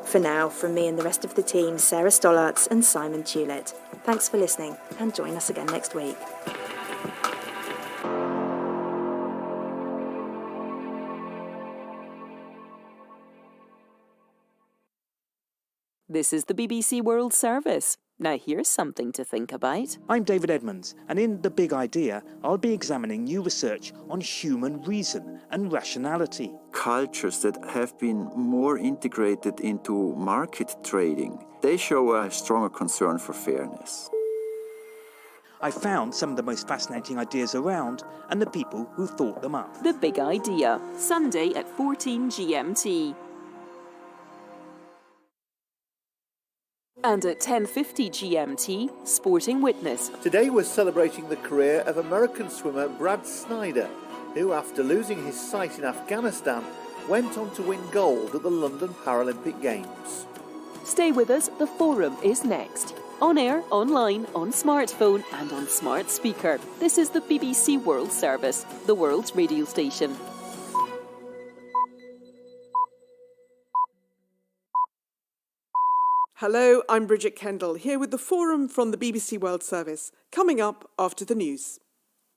For now, from me and the rest of the team, Sarah Stollartz and Simon Tulett, thanks for listening and join us again next week. This is the BBC World Service. Now here's something to think about. I'm David Edmonds, and in The Big Idea, I'll be examining new research on human reason and rationality. Cultures that have been more integrated into market trading, they show a stronger concern for fairness. I found some of the most fascinating ideas around and the people who thought them up. The Big Idea, Sunday at 14 GMT. And at 10:50 GMT, Sporting Witness. Today we're celebrating the career of American swimmer Brad Snyder, who, after losing his sight in Afghanistan, went on to win gold at the London Paralympic Games. Stay with us, the forum is next. On air, online, on smartphone and on smart speaker. This is the BBC World Service, the world's radio station. Hello, I'm Bridget Kendall, here with the forum from the BBC World Service, coming up after the news.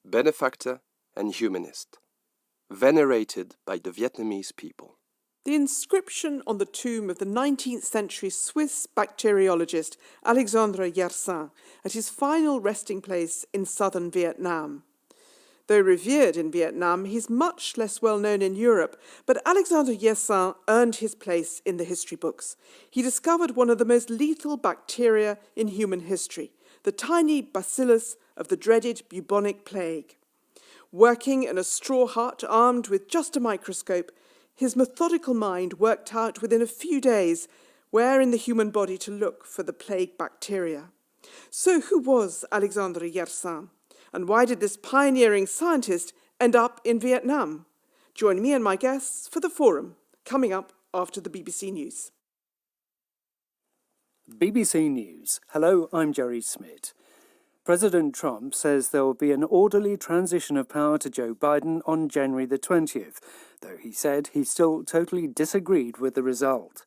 Benefactor and humanist, venerated by the Vietnamese people. The inscription on the tomb of the 19th century Swiss bacteriologist Alexandre Yersin at his final resting place in southern Vietnam. Though revered in Vietnam, he's much less well known in Europe, but Alexandre Yersin earned his place in the history books. He discovered one of the most lethal bacteria in human history, the tiny bacillus of the dreaded bubonic plague. Working in a straw hut armed with just a microscope, his methodical mind worked out within a few days where in the human body to look for the plague bacteria. So who was Alexandre Yersin? And why did this pioneering scientist end up in Vietnam? Join me and my guests for the forum, coming up after the BBC News. BBC News. Hello, I'm Jerry Smith. President Trump says there will be an orderly transition of power to Joe Biden on January the 20th, though he said he still totally disagreed with the result.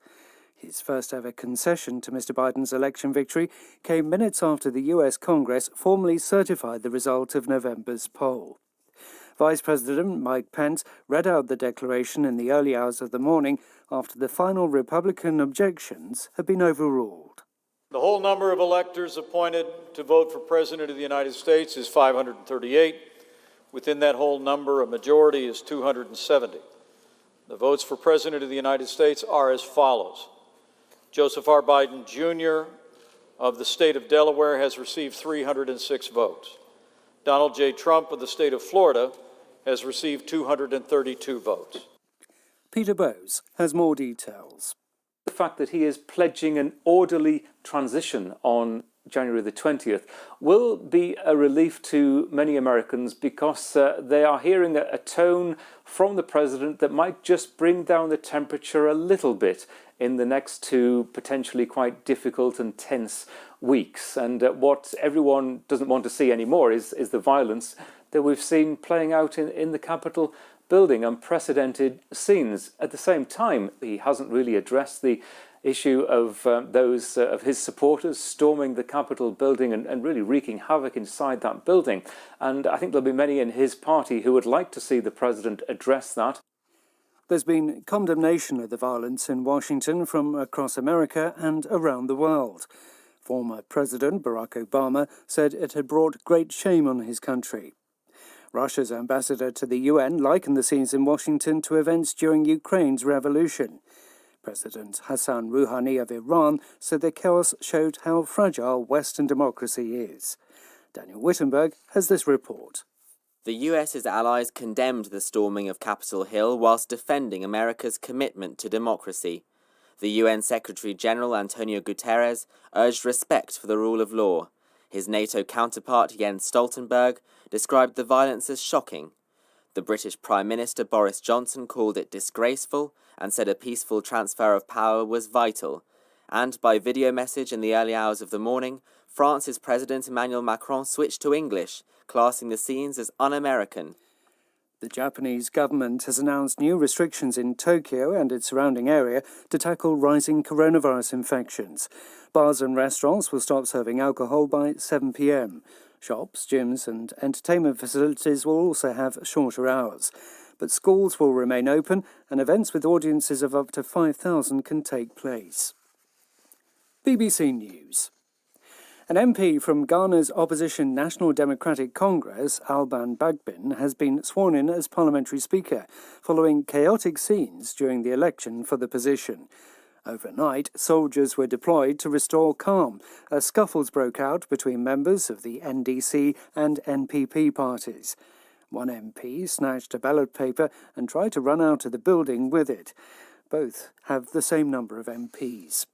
His first ever concession to Mr. Biden's election victory came minutes after the US Congress formally certified the result of November's poll. Vice President Mike Pence read out the declaration in the early hours of the morning after the final Republican objections had been overruled. The whole number of electors appointed to vote for President of the United States is 538. Within that whole number, a majority is 270. The votes for President of the United States are as follows. Joseph R. Biden, Jr. of the state of Delaware has received 306 votes. Donald J. Trump of the state of Florida has received 232 votes. Peter Bowes has more details. The fact that he is pledging an orderly transition on January the 20th will be a relief to many Americans because they are hearing a tone from the president that might just bring down the temperature a little bit in the next two potentially quite difficult and tense weeks. And what everyone doesn't want to see anymore is the violence that we've seen playing out in the Capitol building, unprecedented scenes. At the same time, he hasn't really addressed the issue of those of his supporters storming the Capitol building and really wreaking havoc inside that building. And I think there'll be many in his party who would like to see the president address that. There's been condemnation of the violence in Washington from across America and around the world. Former President Barack Obama said it had brought great shame on his country. Russia's ambassador to the UN likened the scenes in Washington to events during Ukraine's revolution. President Hassan Rouhani of Iran said the chaos showed how fragile Western democracy is. Daniel Wittenberg has this report. The US's allies condemned the storming of Capitol Hill whilst defending America's commitment to democracy. The UN Secretary-General Antonio Guterres urged respect for the rule of law. His NATO counterpart Jens Stoltenberg described the violence as shocking. The British Prime Minister Boris Johnson called it disgraceful and said a peaceful transfer of power was vital. And by video message in the early hours of the morning, France's President Emmanuel Macron switched to English, classing the scenes as un-American. The Japanese government has announced new restrictions in Tokyo and its surrounding area to tackle rising coronavirus infections. Bars and restaurants will stop serving alcohol by 7 p.m. Shops, gyms and entertainment facilities will also have shorter hours. But schools will remain open and events with audiences of up to 5,000 can take place. BBC News. An MP from Ghana's opposition National Democratic Congress, Alban Bagbin, has been sworn in as parliamentary speaker, following chaotic scenes during the election for the position. Overnight, soldiers were deployed to restore calm as scuffles broke out between members of the NDC and NPP parties. One MP snatched a ballot paper and tried to run out of the building with it. Both have the same number of MPs.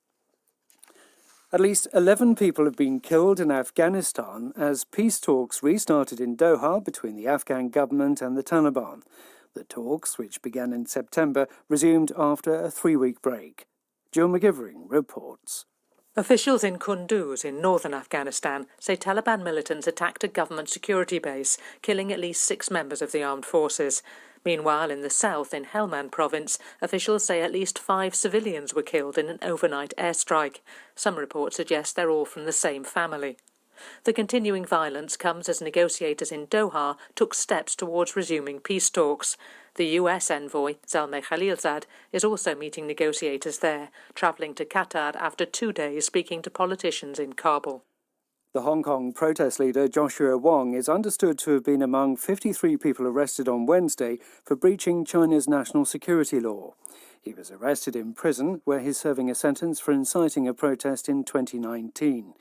At least 11 people have been killed in Afghanistan as peace talks restarted in Doha between the Afghan government and the Taliban. The talks, which began in September, resumed after a 3-week break. Jill McGivering reports. Officials in Kunduz in northern Afghanistan say Taliban militants attacked a government security base, killing at least 6 members of the armed forces. Meanwhile, in the south, in Helmand province, officials say at least 5 civilians were killed in an overnight airstrike. Some reports suggest they're all from the same family. The continuing violence comes as negotiators in Doha took steps towards resuming peace talks. The US envoy, Zalmay Khalilzad, is also meeting negotiators there, travelling to Qatar after 2 days speaking to politicians in Kabul. The Hong Kong protest leader Joshua Wong is understood to have been among 53 people arrested on Wednesday for breaching China's national security law. He was arrested in prison, where he's serving a sentence for inciting a protest in 2019.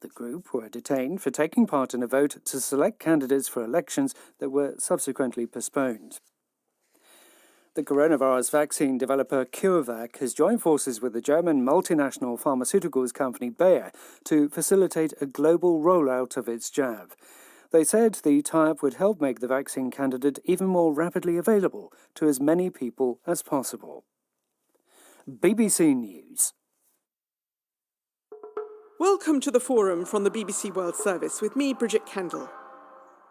The group were detained for taking part in a vote to select candidates for elections that were subsequently postponed. The coronavirus vaccine developer CureVac has joined forces with the German multinational pharmaceuticals company Bayer to facilitate a global rollout of its jab. They said the tie-up would help make the vaccine candidate even more rapidly available to as many people as possible. BBC News. Welcome to the Forum from the BBC World Service with me, Bridget Kendall.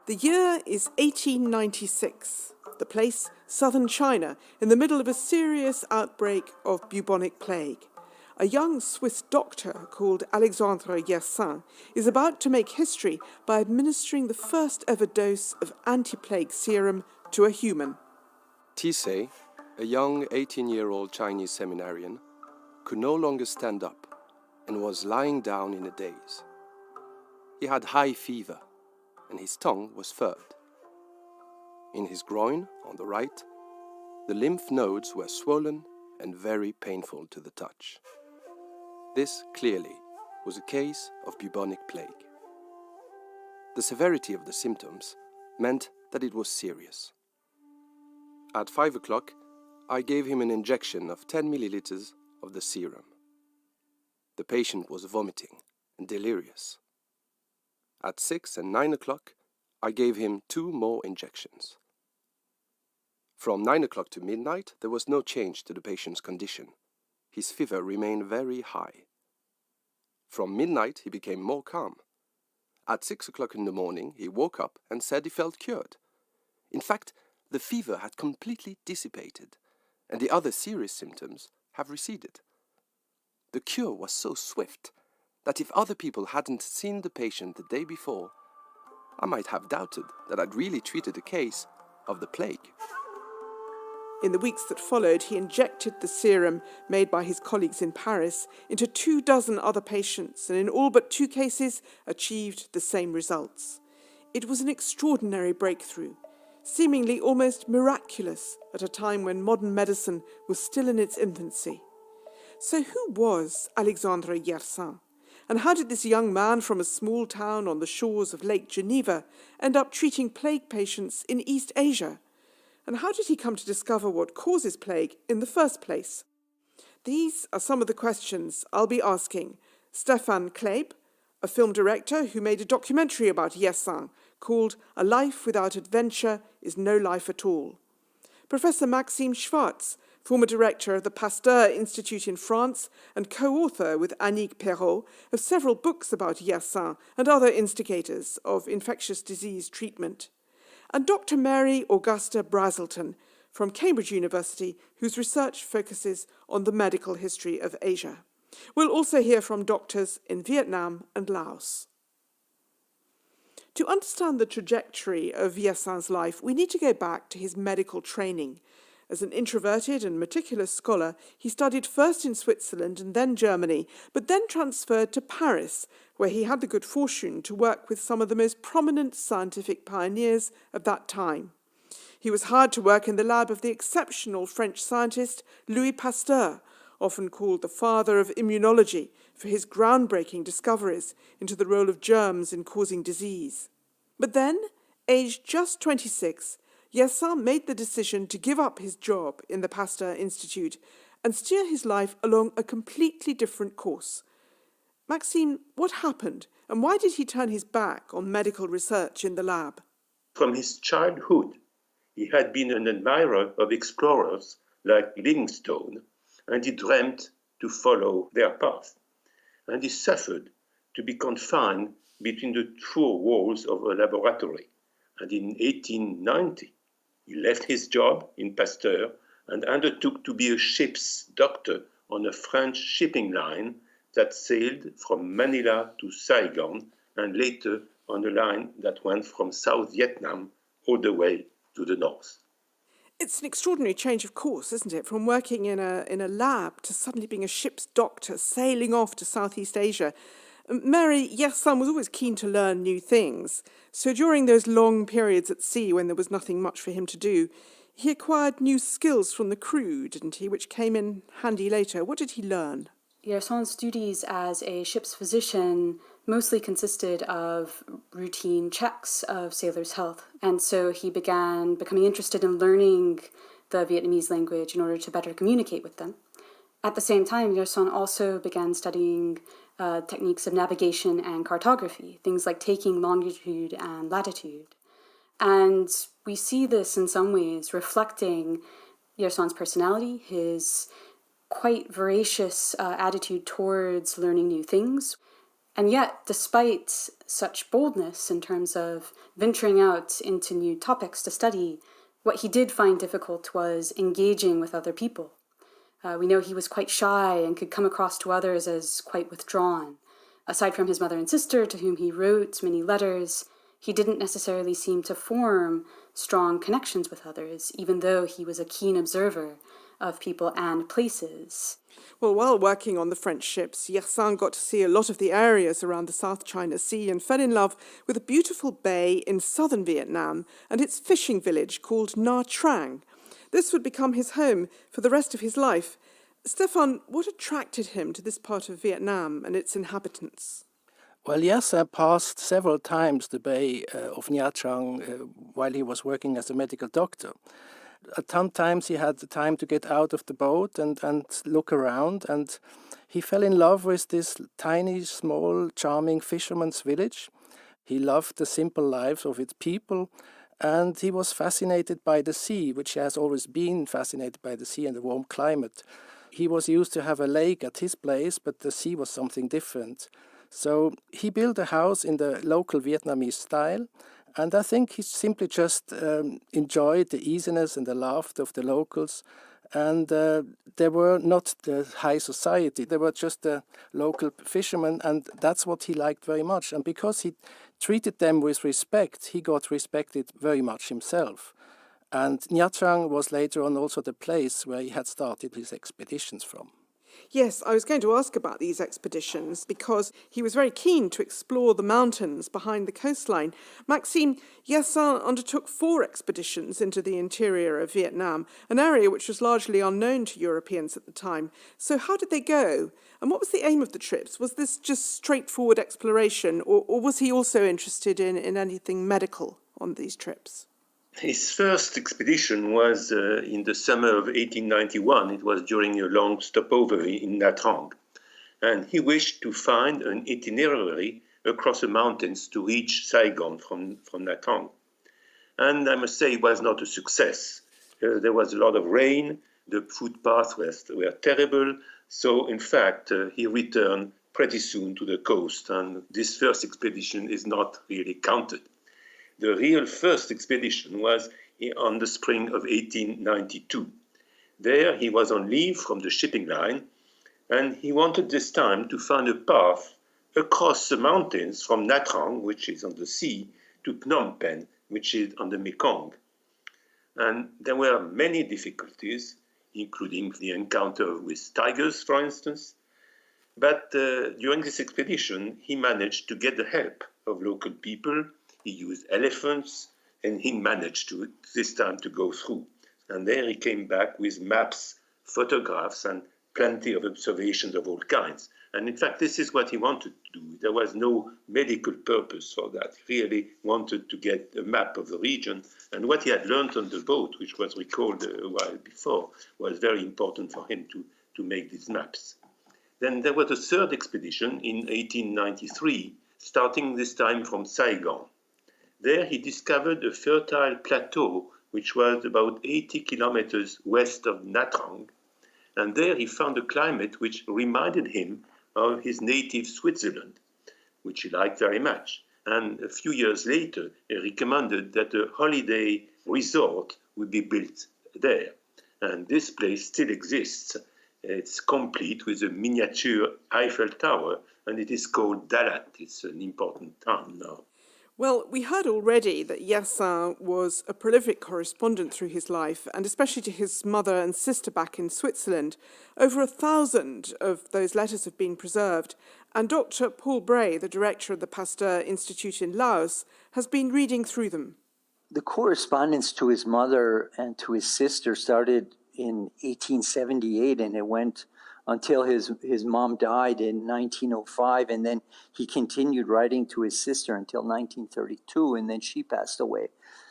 The year is 1896. The place, southern China, in the middle of a serious outbreak of bubonic plague. A young Swiss doctor called Alexandre Yersin is about to make history by administering the first ever dose of anti-plague serum to a human. Tisei, a young 18-year-old Chinese seminarian, could no longer stand up and was lying down in a daze. He had high fever, and his tongue was furred. In his groin, on the right, the lymph nodes were swollen and very painful to the touch. This, clearly, was a case of bubonic plague. The severity of the symptoms meant that it was serious. At 5 o'clock, I gave him an injection of 10 milliliters of the serum. The patient was vomiting and delirious. At 6 and 9 o'clock, I gave him 2 more injections. From 9 o'clock to midnight, there was no change to the patient's condition. His fever remained very high. From midnight, he became more calm. At 6 o'clock in the morning, he woke up and said he felt cured. In fact, the fever had completely dissipated, and the other serious symptoms have receded. The cure was so swift that if other people hadn't seen the patient the day before, I might have doubted that I'd really treated a case of the plague. In the weeks that followed, he injected the serum made by his colleagues in Paris into 24 other patients, and in all but 2 cases achieved the same results. It was an extraordinary breakthrough, seemingly almost miraculous at a time when modern medicine was still in its infancy. So who was Alexandre Yersin? And how did this young man from a small town on the shores of Lake Geneva end up treating plague patients in East Asia? And how did he come to discover what causes plague in the first place? These are some of the questions I'll be asking Stefan Kleeb, a film director who made a documentary about Yersin called A Life Without Adventure is No Life at All. Professor Maxime Schwartz, former director of the Pasteur Institute in France and co-author with Annick Perrault of several books about Yersin and other instigators of infectious disease treatment. And Dr. Mary Augusta Brazelton from Cambridge University, whose research focuses on the medical history of Asia. We'll also hear from doctors in Vietnam and Laos. To understand the trajectory of Yersin's life, we need to go back to his medical training. As an introverted and meticulous scholar, he studied first in Switzerland and then Germany, but then transferred to Paris, where he had the good fortune to work with some of the most prominent scientific pioneers of that time. He was hired to work in the lab of the exceptional French scientist Louis Pasteur, often called the father of immunology, for his groundbreaking discoveries into the role of germs in causing disease. But then, aged just 26, Yersin made the decision to give up his job in the Pasteur Institute and steer his life along a completely different course. Maxime, what happened, and why did he turn his back on medical research in the lab? From his childhood, he had been an admirer of explorers like Livingstone, and he dreamt to follow their path. And he suffered to be confined between the four walls of a laboratory. And in 1890, he left his job in Pasteur and undertook to be a ship's doctor on a French shipping line that sailed from Manila to Saigon and later on a line that went from South Vietnam all the way to the north. It's an extraordinary change of course, isn't it? From working in a lab to suddenly being a ship's doctor, sailing off to Southeast Asia. Mary, Yersin was always keen to learn new things. So during those long periods at sea when there was nothing much for him to do, he acquired new skills from the crew, didn't he, which came in handy later. What did he learn? Yersin's duties as a ship's physician mostly consisted of routine checks of sailors' health. And so he began becoming interested in learning the Vietnamese language in order to better communicate with them. At the same time, Yersin also began studying techniques of navigation and cartography, things like taking longitude and latitude. And we see this in some ways reflecting Yersin's personality, his quite voracious attitude towards learning new things. And yet, despite such boldness in terms of venturing out into new topics to study, what he did find difficult was engaging with other people. We know he was quite shy and could come across to others as quite withdrawn. Aside from his mother and sister, to whom he wrote many letters, he didn't necessarily seem to form strong connections with others, even though he was a keen observer of people and places. Well, while working on the French ships, Yersin got to see a lot of the areas around the South China Sea and fell in love with a beautiful bay in southern Vietnam and its fishing village called Nha Trang. This would become his home for the rest of his life. Stefan, what attracted him to this part of Vietnam and its inhabitants? Well, Yersin passed several times the bay of Nha Trang while he was working as a medical doctor. Sometimes he had the time to get out of the boat and look around, and he fell in love with this tiny, small, charming fisherman's village. He loved the simple lives of its people, and he was fascinated by the sea, which he has always been fascinated by the sea and the warm climate. He was used to have a lake at his place, but the sea was something different. So he built a house in the local Vietnamese style, and I think he simply just enjoyed the easiness and the laughter of the locals. And they were not the high society, they were just the local fishermen, and that's what he liked very much. And because he treated them with respect, he got respected very much himself. And Nha Trang was later on also the place where he had started his expeditions from. Yes, I was going to ask about these expeditions because he was very keen to explore the mountains behind the coastline. Maxime, Yersin undertook 4 expeditions into the interior of Vietnam, an area which was largely unknown to Europeans at the time. So how did they go? And what was the aim of the trips? Was this just straightforward exploration, or was he also interested in anything medical on these trips? His first expedition was in the summer of 1891. It was during a long stopover in Nha Trang. And he wished to find an itinerary across the mountains to reach Saigon from Nha Trang. And I must say it was not a success. There was a lot of rain, the footpaths were terrible. So in fact, he returned pretty soon to the coast. And this first expedition is not really counted. The real first expedition was on the spring of 1892. There he was on leave from the shipping line, and he wanted this time to find a path across the mountains from Nha Trang, which is on the sea, to Phnom Penh, which is on the Mekong. And there were many difficulties, including the encounter with tigers, for instance. But during this expedition, he managed to get the help of local people. He used elephants, and he managed this time to go through. And there he came back with maps, photographs, and plenty of observations of all kinds. And in fact, this is what he wanted to do. There was no medical purpose for that. He really wanted to get a map of the region. And what he had learned on the boat, which was recalled a while before, was very important for him to make these maps. Then there was a third expedition in 1893, starting this time from Saigon. There he discovered a fertile plateau which was about 80 kilometers west of Nha Trang, and there he found a climate which reminded him of his native Switzerland, which he liked very much. And a few years later, he recommended that a holiday resort would be built there. And this place still exists. It's complete with a miniature Eiffel Tower, and it is called Dalat. It's an important town now. Well, we heard already that Yersin was a prolific correspondent through his life, and especially to his mother and sister back in Switzerland. Over 1,000 of those letters have been preserved, and Dr. Paul Bray, the director of the Pasteur Institute in Laos, has been reading through them. The correspondence to his mother and to his sister started in 1878, and it went until his mom died in 1905, and then he continued writing to his sister until 1932, and then she passed away.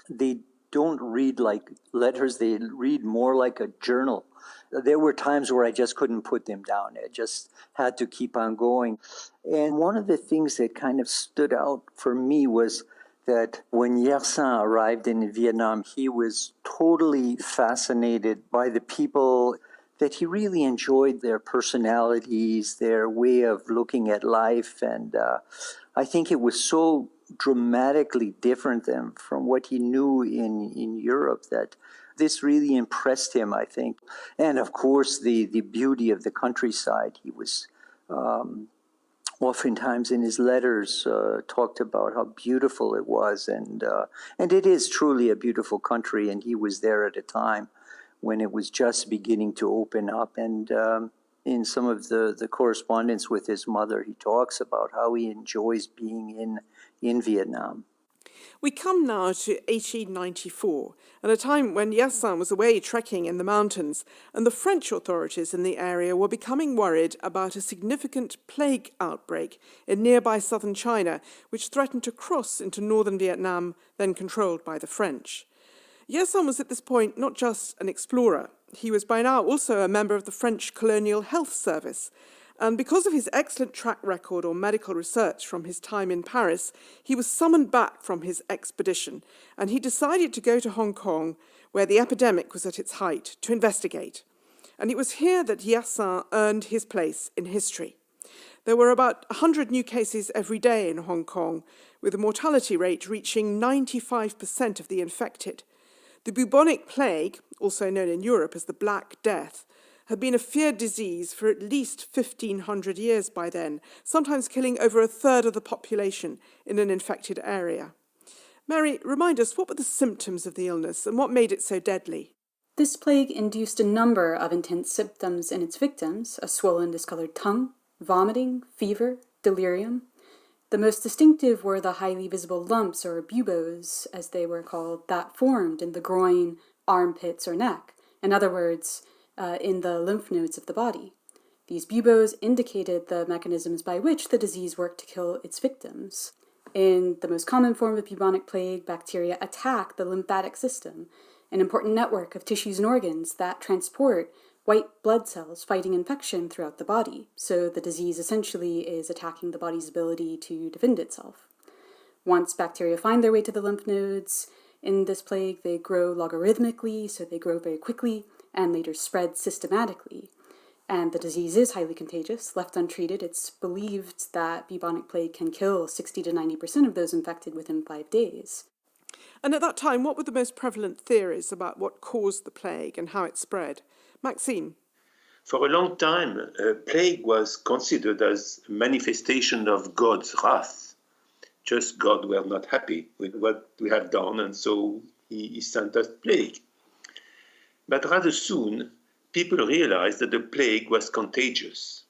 They don't read like letters, they read more like a journal. There were times where I just couldn't put them down. I just had to keep on going. And one of the things that kind of stood out for me was that when Yersin arrived in Vietnam, he was totally fascinated by the people, that he really enjoyed their personalities, their way of looking at life. And I think it was so dramatically different than from what he knew in Europe that this really impressed him, I think. And of course, the beauty of the countryside. He was oftentimes in his letters talked about how beautiful it was. And it is truly a beautiful country, and he was there at a time when it was just beginning to open up. And in some of the correspondence with his mother, he talks about how he enjoys being in Vietnam. We come now to 1894, at a time when Yersin was away trekking in the mountains, and the French authorities in the area were becoming worried about a significant plague outbreak in nearby southern China, which threatened to cross into northern Vietnam, then controlled by the French. Yersin was at this point not just an explorer, he was by now also a member of the French Colonial Health Service, and because of his excellent track record on medical research from his time in Paris, he was summoned back from his expedition, and he decided to go to Hong Kong, where the epidemic was at its height, to investigate. And it was here that Yersin earned his place in history. There were about 100 new cases every day in Hong Kong, with the mortality rate reaching 95% of the infected. The bubonic plague, also known in Europe as the Black Death, had been a feared disease for at least 1,500 years by then, sometimes killing over a third of the population in an infected area. Mary, remind us, what were the symptoms of the illness and what made it so deadly? This plague induced a number of intense symptoms in its victims: a swollen, discolored tongue, vomiting, fever, delirium. The most distinctive were the highly visible lumps, or buboes, as they were called, that formed in the groin, armpits, or neck. In other words, in the lymph nodes of the body. These buboes indicated the mechanisms by which the disease worked to kill its victims. In the most common form of bubonic plague, bacteria attack the lymphatic system, an important network of tissues and organs that transport white blood cells fighting infection throughout the body. So the disease essentially is attacking the body's ability to defend itself. Once bacteria find their way to the lymph nodes in this plague, they grow logarithmically, so they grow very quickly, and later spread systematically. And the disease is highly contagious. Left untreated, it's believed that bubonic plague can kill 60 to 90% of those infected within 5 days. And at that time, what were the most prevalent theories about what caused the plague and how it spread? Maxime? For a long time, plague was considered as a manifestation of God's wrath. Just God were not happy with what we have done, and so he sent us plague. But rather soon, people realized that the plague was contagious.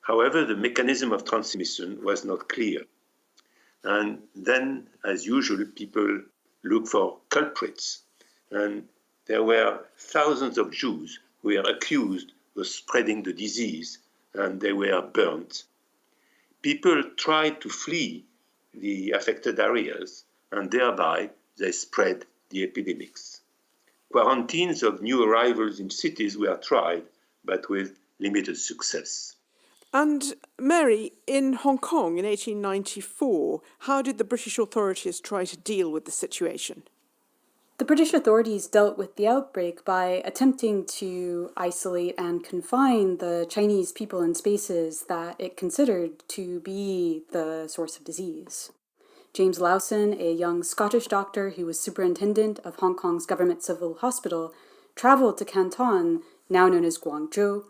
However, the mechanism of transmission was not clear. And then, as usual, people look for culprits. And there were thousands of Jews who were accused of spreading the disease, and they were burnt. People tried to flee the affected areas, and thereby they spread the epidemics. Quarantines of new arrivals in cities were tried, but with limited success. And Mary, in Hong Kong in 1894, how did the British authorities try to deal with the situation? The British authorities dealt with the outbreak by attempting to isolate and confine the Chinese people in spaces that it considered to be the source of disease. James Lowson, a young Scottish doctor who was superintendent of Hong Kong's government civil hospital, traveled to Canton, now known as Guangzhou,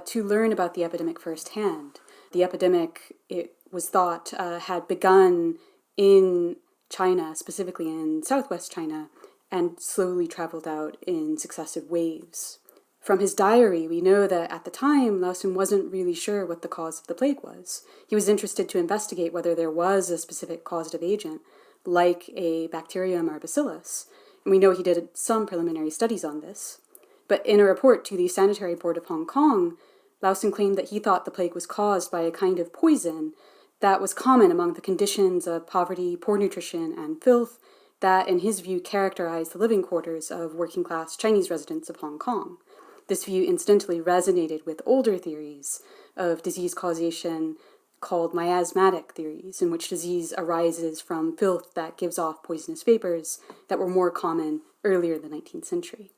to learn about the epidemic firsthand. The epidemic, it was thought, had begun in China, specifically in southwest China, and slowly traveled out in successive waves. From his diary, we know that at the time, Lawson wasn't really sure what the cause of the plague was. He was interested to investigate whether there was a specific causative agent, like a bacterium or bacillus, and we know he did some preliminary studies on this. But in a report to the Sanitary Board of Hong Kong, Lawson claimed that he thought the plague was caused by a kind of poison that was common among the conditions of poverty, poor nutrition, and filth that, in his view, characterized the living quarters of working-class Chinese residents of Hong Kong. This view incidentally resonated with older theories of disease causation called miasmatic theories, in which disease arises from filth that gives off poisonous vapors that were more common earlier in the 19th century.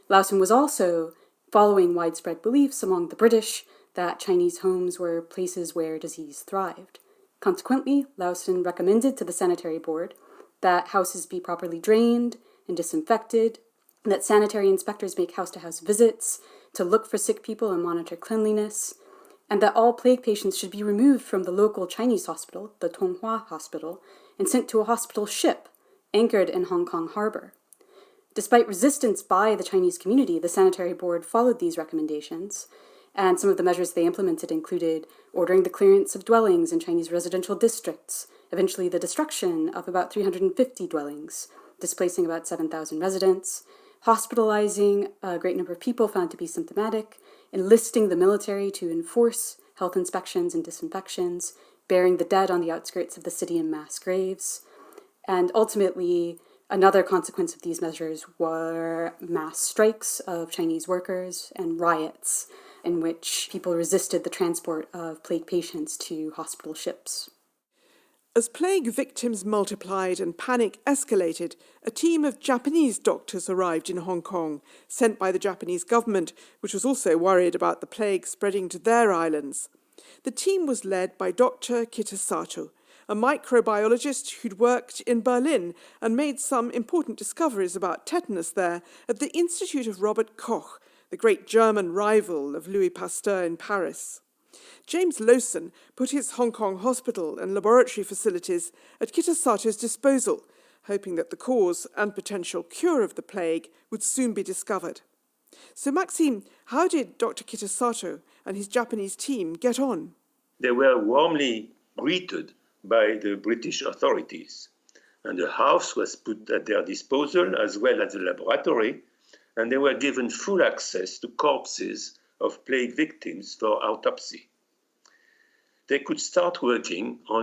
Lawson was also following widespread beliefs among the British that Chinese homes were places where disease thrived. Consequently, Lawson recommended to the Sanitary Board that houses be properly drained and disinfected, that sanitary inspectors make house-to-house visits to look for sick people and monitor cleanliness, and that all plague patients should be removed from the local Chinese hospital, the Tonghua Hospital, and sent to a hospital ship anchored in Hong Kong harbor. Despite resistance by the Chinese community, the Sanitary Board followed these recommendations, and some of the measures they implemented included ordering the clearance of dwellings in Chinese residential districts, eventually the destruction of about 350 dwellings, displacing about 7,000 residents, hospitalizing a great number of people found to be symptomatic, enlisting the military to enforce health inspections and disinfections, burying the dead on the outskirts of the city in mass graves, and ultimately, another consequence of these measures were mass strikes of Chinese workers and riots in which people resisted the transport of plague patients to hospital ships. As plague victims multiplied and panic escalated, a team of Japanese doctors arrived in Hong Kong, sent by the Japanese government, which was also worried about the plague spreading to their islands. The team was led by Dr. Kitasato, a microbiologist who'd worked in Berlin and made some important discoveries about tetanus there at the Institute of Robert Koch, the great German rival of Louis Pasteur in Paris. James Lowson put his Hong Kong hospital and laboratory facilities at Kitasato's disposal, hoping that the cause and potential cure of the plague would soon be discovered. So Maxime, how did Dr. Kitasato and his Japanese team get on? They were warmly greeted by the British authorities, and the house was put at their disposal as well as the laboratory, and they were given full access to corpses of plague victims for autopsy. They could start working on